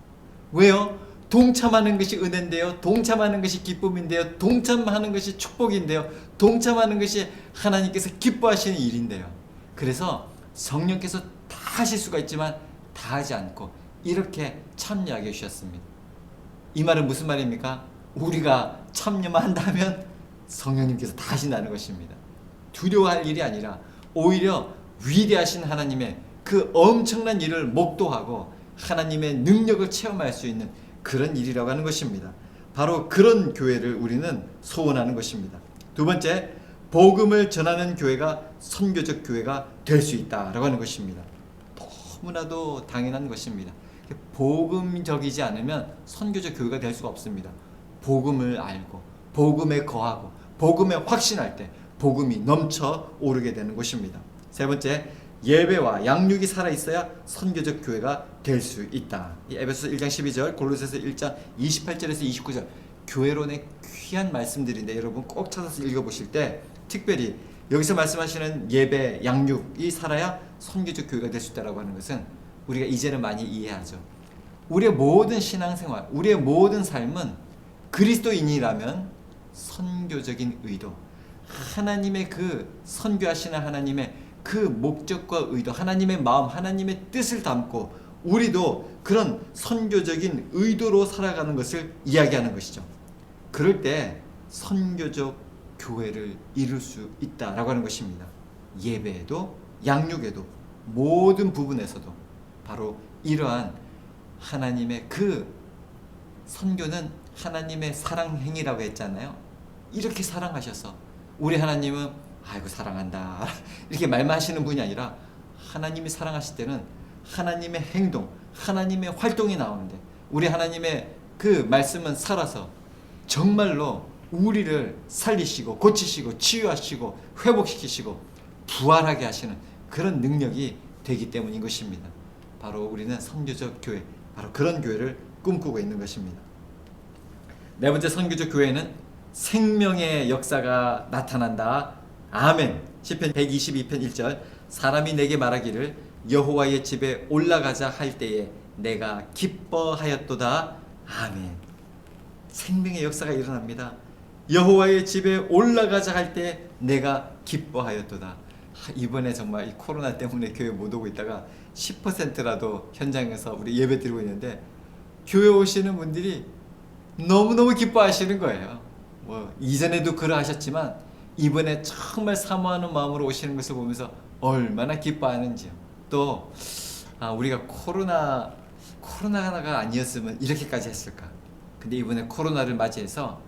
왜요? 동참하는 것이 은혜인데요, 동참하는 것이 기쁨인데요, 동참하는 것이 축복인데요, 동참하는 것이 하나님께서 기뻐하시는 일인데요. 그래서 성령께서 다 하실 수가 있지만 다 하지 않고 이렇게 참여하게 해주셨습니다. 이 말은 무슨 말입니까? 우리가 참여만 한다면 성령님께서 다 하신다는 것입니다. 두려워할 일이 아니라 오히려 위대하신 하나님의 그 엄청난 일을 목도하고 하나님의 능력을 체험할 수 있는 그런 일이라고 하는 것입니다. 바로 그런 교회를 우리는 소원하는 것입니다. 두 번째, 복음을 전하는 교회가 선교적 교회가 될 수 있다라고 하는 것입니다. 너무나도 당연한 것입니다. 복음적이지 않으면 선교적 교회가 될 수가 없습니다. 복음을 알고 복음에 거하고 복음에 확신할 때 복음이 넘쳐 오르게 되는 것입니다. 세 번째, 예배와 양육이 살아있어야 선교적 교회가 될 수 있다. 이 에베소서 1장 12절, 골로새서 1장 28절에서 29절 교회론의 귀한 말씀들인데 여러분 꼭 찾아서 읽어보실 때 특별히 여기서 말씀하시는 예배, 양육이 살아야 선교적 교회가 될 수 있다고 하는 것은 우리가 이제는 많이 이해하죠. 우리의 모든 신앙생활, 우리의 모든 삶은 그리스도인이라면 선교적인 의도, 하나님의 그 선교하시는 하나님의 그 목적과 의도, 하나님의 마음, 하나님의 뜻을 담고 우리도 그런 선교적인 의도로 살아가는 것을 이야기하는 것이죠. 그럴 때 선교적 교회를 이룰 수 있다라고 하는 것입니다. 예배에도 양육에도 모든 부분에서도 바로 이러한 하나님의 그 선교는 하나님의 사랑 행위라고 했잖아요. 이렇게 사랑하셔서 우리 하나님은 아이고 사랑한다 이렇게 말만 하시는 분이 아니라 하나님이 사랑하실 때는 하나님의 행동, 하나님의 활동이 나오는데 우리 하나님의 그 말씀은 살아서 정말로 우리를 살리시고 고치시고 치유하시고 회복시키시고 부활하게 하시는 그런 능력이 되기 때문인 것입니다. 바로 우리는 선교적 교회, 바로 그런 교회를 꿈꾸고 있는 것입니다. 네 번째, 선교적 교회는 생명의 역사가 나타난다. 아멘. 시편 122편 1절, 사람이 내게 말하기를 여호와의 집에 올라가자 할 때에 내가 기뻐하였도다. 아멘. 생명의 역사가 일어납니다. 여호와의 집에 올라가자 할 때 내가 기뻐하였도다. 이번에 정말 이 코로나 때문에 교회 못 오고 있다가 10%라도 현장에서 우리 예배 드리고 있는데 교회 오시는 분들이 너무너무 기뻐하시는 거예요. 뭐 이전에도 그러하셨지만 이번에 정말 사모하는 마음으로 오시는 것을 보면서 얼마나 기뻐하는지요. 또 우리가 코로나가 아니었으면 이렇게까지 했을까. 근데 이번에 코로나를 맞이해서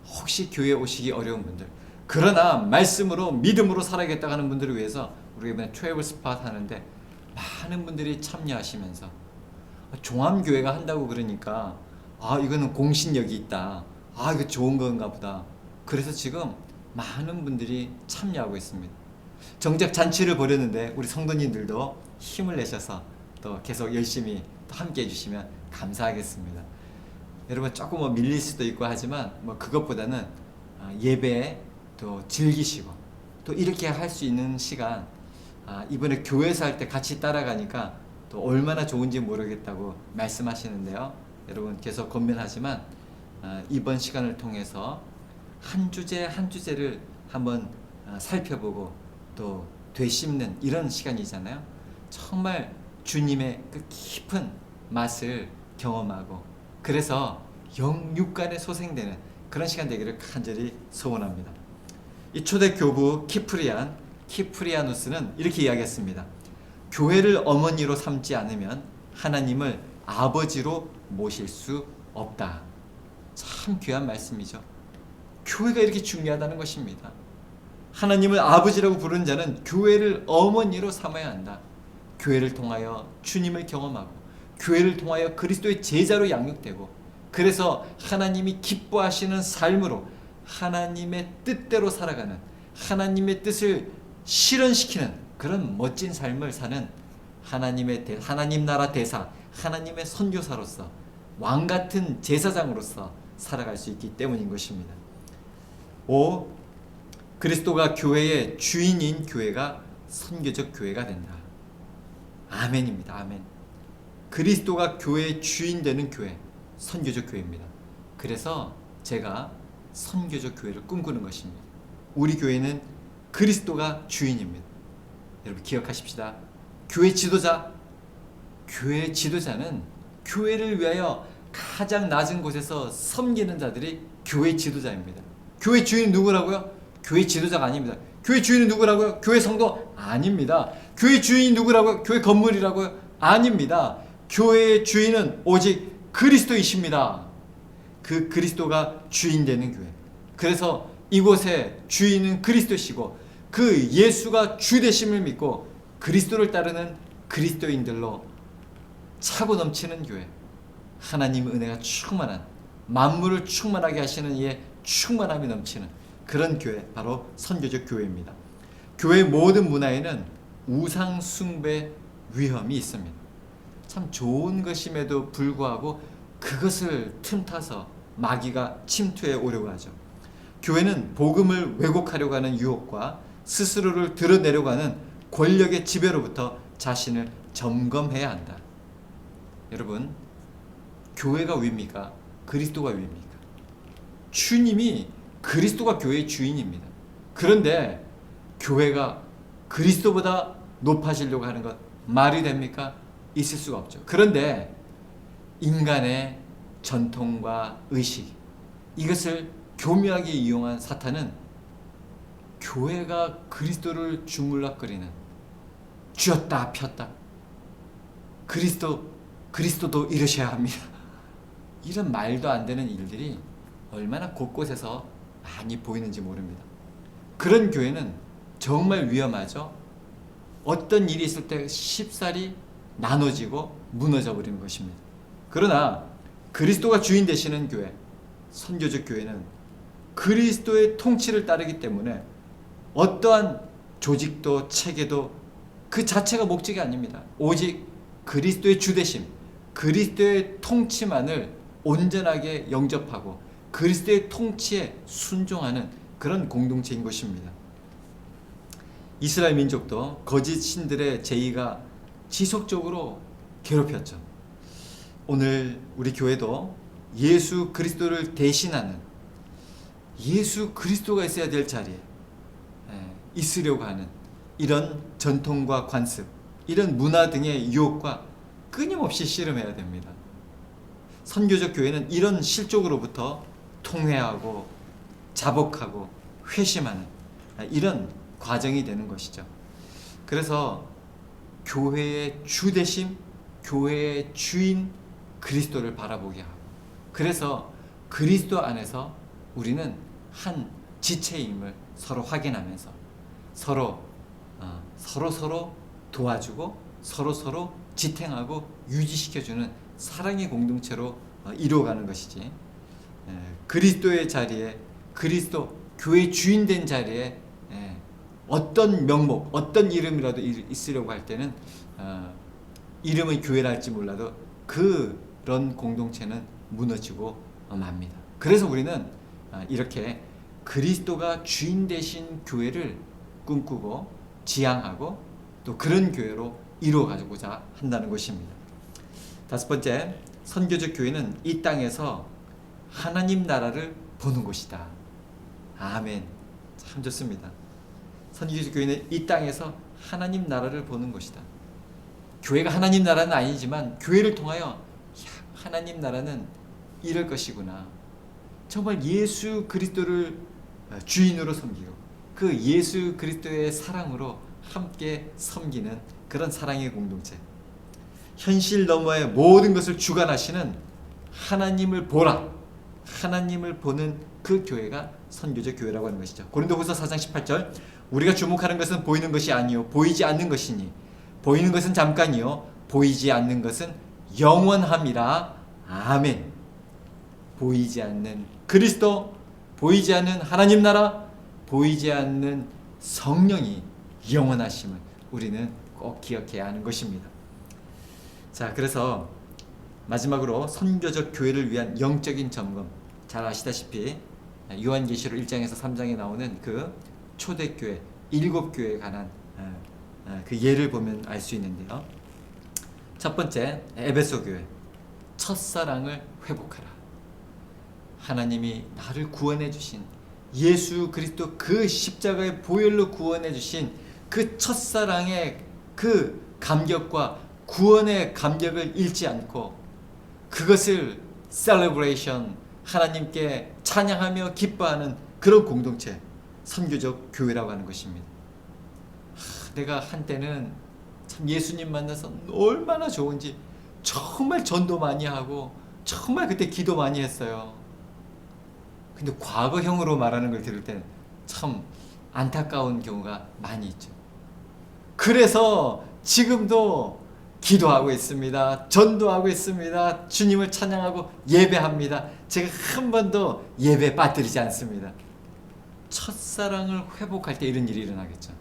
혹시 교회 오시기 어려운 분들, 그러나 말씀으로 믿음으로 살아야겠다 하는 분들을 위해서 우리가 이번에 트래블 스팟 하는데 많은 분들이 참여하시면서 종암교회가 한다고 그러니까 이거는 공신력이 있다, 이거 좋은 건가 보다. 그래서 지금 많은 분들이 참여하고 있습니다. 정작 잔치를 벌였는데 우리 성도님들도 힘을 내셔서 또 계속 열심히 또 함께 해주시면 감사하겠습니다. 여러분 조금 밀릴 수도 있고 하지만 그것보다는 예배에 또 즐기시고 또 이렇게 할 수 있는 시간, 이번에 교회에서 할 때 같이 따라가니까 또 얼마나 좋은지 모르겠다고 말씀하시는데요. 여러분 계속 권면하지만 이번 시간을 통해서 한 주제 한 주제를 한번 살펴보고 또 되씹는 이런 시간이잖아요. 정말 주님의 그 깊은 맛을 경험하고 그래서 영육간에 소생되는 그런 시간 되기를 간절히 소원합니다. 이 초대 교부 키프리아누스는 이렇게 이야기했습니다. 교회를 어머니로 삼지 않으면 하나님을 아버지로 모실 수 없다. 참 귀한 말씀이죠. 교회가 이렇게 중요하다는 것입니다. 하나님을 아버지라고 부르는 자는 교회를 어머니로 삼아야 한다. 교회를 통하여 주님을 경험하고 교회를 통하여 그리스도의 제자로 양육되고 그래서 하나님이 기뻐하시는 삶으로 하나님의 뜻대로 살아가는, 하나님의 뜻을 실현시키는 그런 멋진 삶을 사는 하나님 나라 대사, 하나님의 선교사로서 왕같은 제사장으로서 살아갈 수 있기 때문인 것입니다. 5. 그리스도가 교회의 주인인 교회가 선교적 교회가 된다. 아멘입니다. 아멘. 그리스도가 교회의 주인 되는 교회, 선교적 교회입니다. 그래서 제가 선교적 교회를 꿈꾸는 것입니다. 우리 교회는 그리스도가 주인입니다. 여러분 기억하십시다. 교회 지도자는 교회를 위하여 가장 낮은 곳에서 섬기는 자들이 교회 지도자입니다. 교회 주인은 누구라고요? 교회 지도자가 아닙니다. 교회 주인은 누구라고요? 교회 성도 아닙니다. 교회 주인이 누구라고요? 교회 건물이라고요? 아닙니다. 교회의 주인은 오직 그리스도이십니다. 그 그리스도가 주인 되는 교회. 그래서 이곳의 주인은 그리스도시고 그 예수가 주 되심을 믿고 그리스도를 따르는 그리스도인들로 차고 넘치는 교회. 하나님 은혜가 충만한, 만물을 충만하게 하시는 이의 충만함이 넘치는 그런 교회, 바로 선교적 교회입니다. 교회 모든 문화에는 우상 숭배 위험이 있습니다. 참 좋은 것임에도 불구하고 그것을 틈타서 마귀가 침투해 오려고 하죠. 교회는 복음을 왜곡하려고 하는 유혹과 스스로를 드러내려고 하는 권력의 지배로부터 자신을 점검해야 한다. 여러분, 교회가 위입니까? 그리스도가 위입니까? 주님이 그리스도가 교회의 주인입니다. 그런데 교회가 그리스도보다 높아지려고 하는 것 말이 됩니까? 있을 수가 없죠. 그런데 인간의 전통과 의식, 이것을 교묘하게 이용한 사탄은 교회가 그리스도를 주물럭거리는, 쥐었다 폈다, 그리스도도 이러셔야 합니다, 이런 말도 안 되는 일들이 얼마나 곳곳에서 많이 보이는지 모릅니다. 그런 교회는 정말 위험하죠. 어떤 일이 있을 때 쉽사리 나눠지고 무너져 버리는 것입니다. 그러나 그리스도가 주인 되시는 교회, 선교적 교회는 그리스도의 통치를 따르기 때문에 어떠한 조직도 체계도 그 자체가 목적이 아닙니다. 오직 그리스도의 주되심, 그리스도의 통치만을 온전하게 영접하고 그리스도의 통치에 순종하는 그런 공동체인 것입니다. 이스라엘 민족도 거짓 신들의 제의가 지속적으로 괴롭혔죠. 오늘 우리 교회도 예수 그리스도를 대신하는, 예수 그리스도가 있어야 될 자리에 있으려고 하는 이런 전통과 관습, 이런 문화 등의 유혹과 끊임없이 씨름해야 됩니다. 선교적 교회는 이런 실족으로부터 통회하고 자복하고 회심하는 이런 과정이 되는 것이죠. 그래서 교회의 주되심, 교회의 주인 그리스도를 바라보게 하고, 그래서 그리스도 안에서 우리는 한 지체임을 서로 확인하면서 서로 도와주고 서로 지탱하고 유지시켜주는 사랑의 공동체로 이루어가는 것이지, 그리스도의 자리에, 그리스도 교회 주인 된 자리에 어떤 명목, 어떤 이름이라도 있으려고 할 때는 이름은 교회라 할지 몰라도 그런 공동체는 무너지고 맙니다. 그래서 우리는 이렇게 그리스도가 주인 되신 교회를 꿈꾸고 지향하고 또 그런 교회로 이루어가고자 한다는 것입니다. 다섯 번째, 선교적 교회는 이 땅에서 하나님 나라를 보는 곳이다. 아멘. 참 좋습니다. 선교적 교회는 이 땅에서 하나님 나라를 보는 것이다. 교회가 하나님 나라는 아니지만 교회를 통하여 하나님 나라는 이럴 것이구나. 정말 예수 그리스도를 주인으로 섬기고 그 예수 그리스도의 사랑으로 함께 섬기는 그런 사랑의 공동체. 현실 너머의 모든 것을 주관하시는 하나님을 보라, 하나님을 보는 그 교회가 선교적 교회라고 하는 것이죠. 고린도후서 4장 18절, 우리가 주목하는 것은 보이는 것이 아니요 보이지 않는 것이니 보이는 것은 잠깐이요 보이지 않는 것은 영원함이라. 아멘. 보이지 않는 그리스도, 보이지 않는 하나님 나라, 보이지 않는 성령이 영원하심을 우리는 꼭 기억해야 하는 것입니다. 자, 그래서 마지막으로 선교적 교회를 위한 영적인 점검, 잘 아시다시피 요한계시록 1장에서 3장에 나오는 그 초대교회 7교회에 관한 그 예를 보면 알 수 있는데요. 첫 번째, 에베소 교회. 첫사랑을 회복하라. 하나님이 나를 구원해 주신 예수 그리스도 그 십자가의 보혈로 구원해 주신 그 첫사랑의 그 감격과 구원의 감격을 잃지 않고 그것을 셀레브레이션, 하나님께 찬양하며 기뻐하는 그런 공동체, 선교적 교회라고 하는 것입니다. 내가 한때는 참 예수님 만나서 얼마나 좋은지 정말 전도 많이 하고 정말 그때 기도 많이 했어요. 근데 과거형으로 말하는 걸 들을 때 참 안타까운 경우가 많이 있죠. 그래서 지금도 기도하고 있습니다. 전도하고 있습니다. 주님을 찬양하고 예배합니다. 제가 한 번도 예배 빠뜨리지 않습니다. 첫사랑을 회복할 때 이런 일이 일어나겠죠.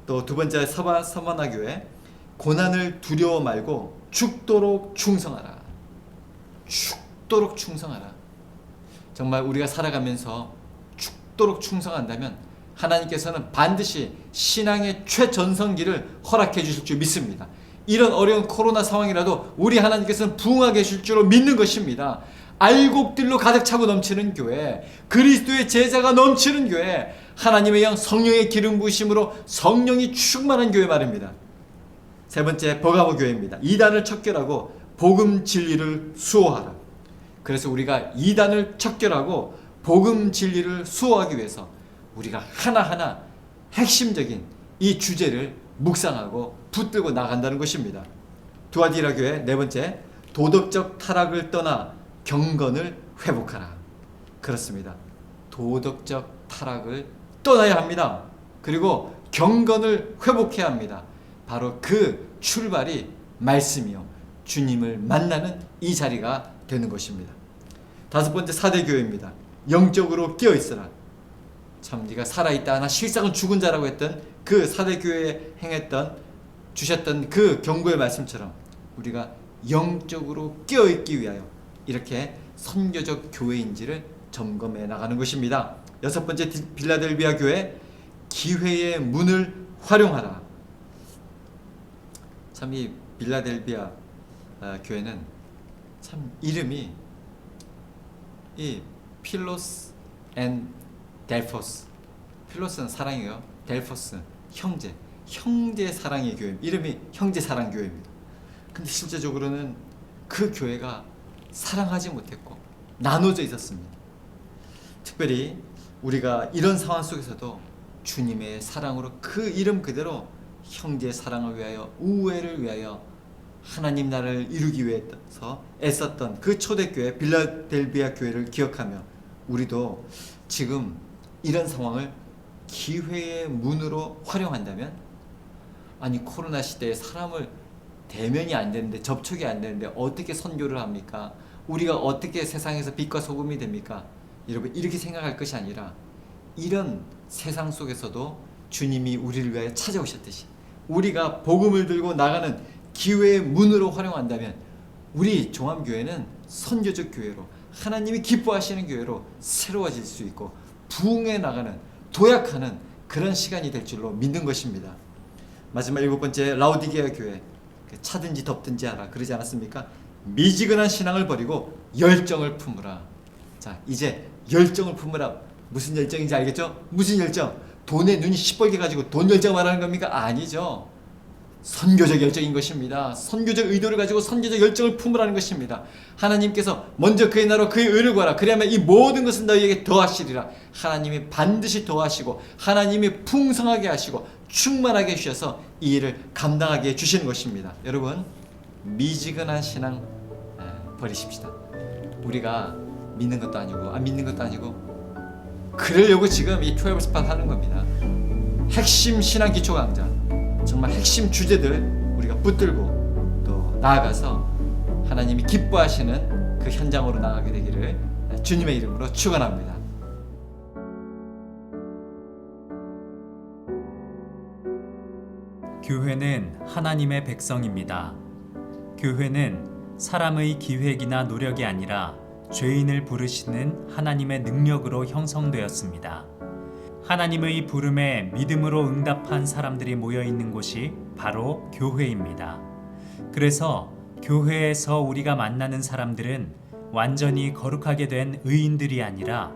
또 두 번째, 서바나 교회. 고난을 두려워 말고 죽도록 충성하라. 죽도록 충성하라. 정말 우리가 살아가면서 죽도록 충성한다면 하나님께서는 반드시 신앙의 최전성기를 허락해 주실 줄 믿습니다. 이런 어려운 코로나 상황이라도 우리 하나님께서는 부응하게 해줄 줄로 믿는 것입니다. 알곡들로 가득 차고 넘치는 교회, 그리스도의 제자가 넘치는 교회, 하나님의 영 성령의 기름 부으심으로 성령이 충만한 교회 말입니다. 세 번째, 버가모 교회입니다. 이단을 척결하고 복음 진리를 수호하라. 그래서 우리가 이단을 척결하고 복음 진리를 수호하기 위해서 우리가 하나하나 핵심적인 이 주제를 묵상하고 붙들고 나간다는 것입니다. 두아디라 교회. 네 번째, 도덕적 타락을 떠나 경건을 회복하라. 그렇습니다. 도덕적 타락을 떠나야 합니다. 그리고 경건을 회복해야 합니다. 바로 그 출발이 말씀이요, 주님을 만나는 이 자리가 되는 것입니다. 다섯 번째, 사대교회입니다. 영적으로 깨어있어라. 참 네가 살아있다 하나 실상은 죽은 자라고 했던 그 사대교회에 주셨던 그 경고의 말씀처럼 우리가 영적으로 깨어있기 위하여 이렇게 선교적 교회인지를 점검해 나가는 것입니다. 여섯 번째, 빌라델비아 교회. 기회의 문을 활용하라. 참 이 빌라델비아 교회는 참 이름이 이 필로스 앤 델포스. 필로스는 사랑이에요. 델포스 형제 사랑의 교회. 이름이 형제 사랑 교회입니다. 근데 실제적으로는 그 교회가 사랑하지 못했고 나눠져 있었습니다. 특별히 우리가 이런 상황 속에서도 주님의 사랑으로 그 이름 그대로 형제 사랑을 위하여, 우애를 위하여 하나님 나라를 이루기 위해서 애썼던 그 초대교회 빌라델비아 교회를 기억하며 우리도 지금 이런 상황을 기회의 문으로 활용한다면, 아니 코로나 시대에 사람을 대면이 안 되는데, 접촉이 안 되는데 어떻게 선교를 합니까? 우리가 어떻게 세상에서 빛과 소금이 됩니까? 여러분, 이렇게 생각할 것이 아니라 이런 세상 속에서도 주님이 우리를 위하여 찾아오셨듯이 우리가 복음을 들고 나가는 기회의 문으로 활용한다면 우리 종암교회는 선교적 교회로, 하나님이 기뻐하시는 교회로 새로워질 수 있고 부흥해 나가는, 도약하는 그런 시간이 될 줄로 믿는 것입니다. 마지막 일곱 번째, 라오디게아 교회. 차든지 덥든지 하라 그러지 않았습니까? 미지근한 신앙을 버리고 열정을 품으라. 자, 이제 열정을 품으라. 무슨 열정인지 알겠죠? 무슨 열정? 돈에 눈이 시뻘게 가지고 돈 열정 말하는 겁니까? 아니죠. 선교적 열정인 것입니다. 선교적 의도를 가지고 선교적 열정을 품으라는 것입니다. 하나님께서 먼저 그의 나라와 그의 의를 구하라. 그래야만 이 모든 것은 너희에게 더하시리라. 하나님이 반드시 더하시고 하나님이 풍성하게 하시고 충만하게 해주셔서 이 일을 감당하게 해주시는 것입니다. 여러분, 미지근한 신앙 버리십시다. 우리가 믿는 것도 아니고 안 믿는 것도 아니고 그러려고 지금 이 12 스팟 하는 겁니다. 핵심 신앙 기초 강좌, 정말 핵심 주제들 우리가 붙들고 또 나아가서 하나님이 기뻐하시는 그 현장으로 나가게 되기를 주님의 이름으로 축원합니다. 교회는 하나님의 백성입니다. 교회는 사람의 기획이나 노력이 아니라 죄인을 부르시는 하나님의 능력으로 형성되었습니다. 하나님의 부름에 믿음으로 응답한 사람들이 모여 있는 곳이 바로 교회입니다. 그래서 교회에서 우리가 만나는 사람들은 완전히 거룩하게 된 의인들이 아니라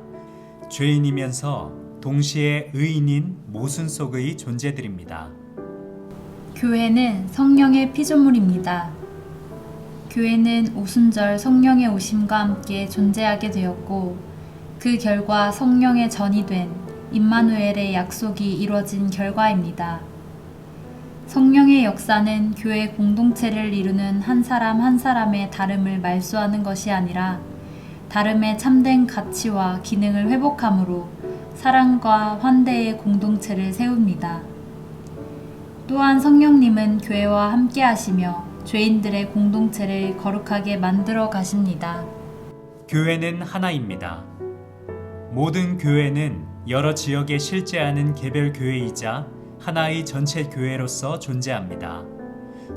죄인이면서 동시에 의인인 모순 속의 존재들입니다. 교회는 성령의 피조물입니다. 교회는 오순절 성령의 오심과 함께 존재하게 되었고 그 결과 성령의 전이 된 임마누엘의 약속이 이루어진 결과입니다. 성령의 역사는 교회 공동체를 이루는 한 사람 한 사람의 다름을 말소하는 것이 아니라 다름의 참된 가치와 기능을 회복함으로 사랑과 환대의 공동체를 세웁니다. 또한 성령님은 교회와 함께 하시며 죄인들의 공동체를 거룩하게 만들어 가십니다. 교회는 하나입니다. 모든 교회는 여러 지역에 실제하는 개별 교회이자 하나의 전체 교회로서 존재합니다.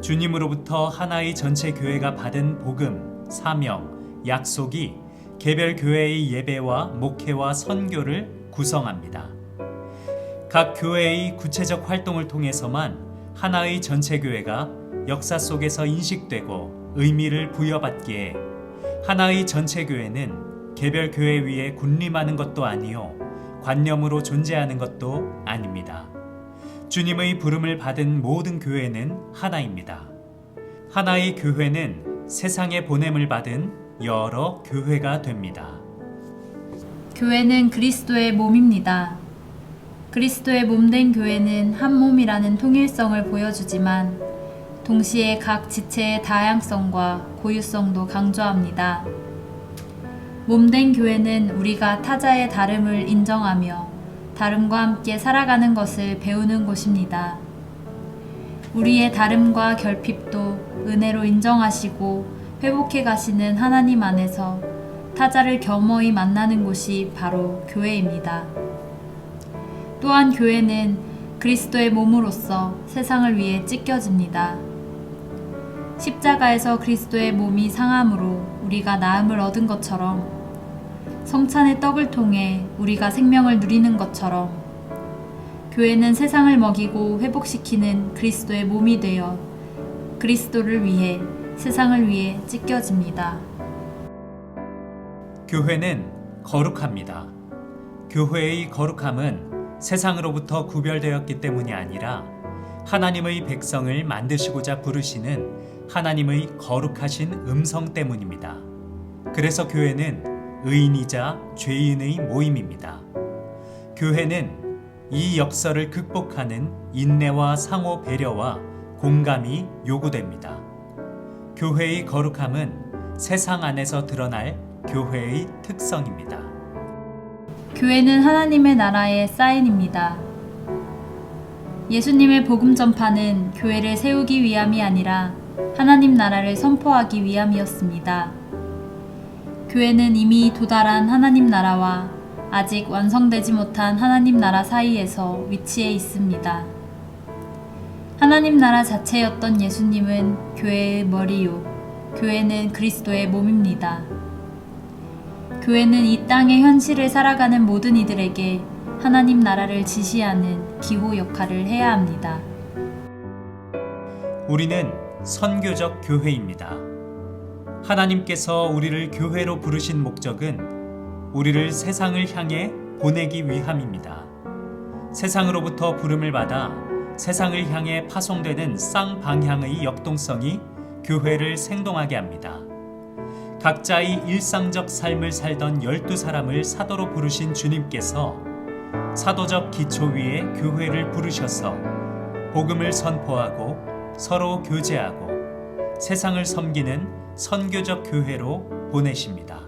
주님으로부터 하나의 전체 교회가 받은 복음, 사명, 약속이 개별 교회의 예배와 목회와 선교를 구성합니다. 각 교회의 구체적 활동을 통해서만 하나의 전체 교회가 역사 속에서 인식되고 의미를 부여받기에 하나의 전체 교회는 개별 교회 위에 군림하는 것도 아니요 관념으로 존재하는 것도 아닙니다. 주님의 부름을 받은 모든 교회는 하나입니다. 하나의 교회는 세상에 보냄을 받은 여러 교회가 됩니다. 교회는 그리스도의 몸입니다. 그리스도의 몸된 교회는 한 몸이라는 통일성을 보여주지만 동시에 각 지체의 다양성과 고유성도 강조합니다. 몸된 교회는 우리가 타자의 다름을 인정하며 다름과 함께 살아가는 것을 배우는 곳입니다. 우리의 다름과 결핍도 은혜로 인정하시고 회복해 가시는 하나님 안에서 타자를 겸허히 만나는 곳이 바로 교회입니다. 또한 교회는 그리스도의 몸으로서 세상을 위해 찢겨집니다. 십자가에서 그리스도의 몸이 상함으로 우리가 나음을 얻은 것처럼 성찬의 떡을 통해 우리가 생명을 누리는 것처럼 교회는 세상을 먹이고 회복시키는 그리스도의 몸이 되어 그리스도를 위해 세상을 위해 찢겨집니다. 교회는 거룩합니다. 교회의 거룩함은 세상으로부터 구별되었기 때문이 아니라 하나님의 백성을 만드시고자 부르시는 하나님의 거룩하신 음성 때문입니다. 그래서 교회는 의인이자 죄인의 모임입니다. 교회는 이 역설을 극복하는 인내와 상호 배려와 공감이 요구됩니다. 교회의 거룩함은 세상 안에서 드러날 교회의 특성입니다. 교회는 하나님의 나라의 사인입니다. 예수님의 복음 전파는 교회를 세우기 위함이 아니라 하나님 나라를 선포하기 위함이었습니다. 교회는 이미 도달한 하나님 나라와 아직 완성되지 못한 하나님 나라 사이에서 위치해 있습니다. 하나님 나라 자체였던 예수님은 교회의 머리요, 교회는 그리스도의 몸입니다. 교회는 이 땅의 현실을 살아가는 모든 이들에게 하나님 나라를 지시하는 기호 역할을 해야 합니다. 우리는 선교적 교회입니다. 하나님께서 우리를 교회로 부르신 목적은 우리를 세상을 향해 보내기 위함입니다. 세상으로부터 부름을 받아 세상을 향해 파송되는 쌍방향의 역동성이 교회를 생동하게 합니다. 각자의 일상적 삶을 살던 12사람을 사도로 부르신 주님께서 사도적 기초 위에 교회를 부르셔서 복음을 선포하고 서로 교제하고 세상을 섬기는 선교적 교회로 보내십니다.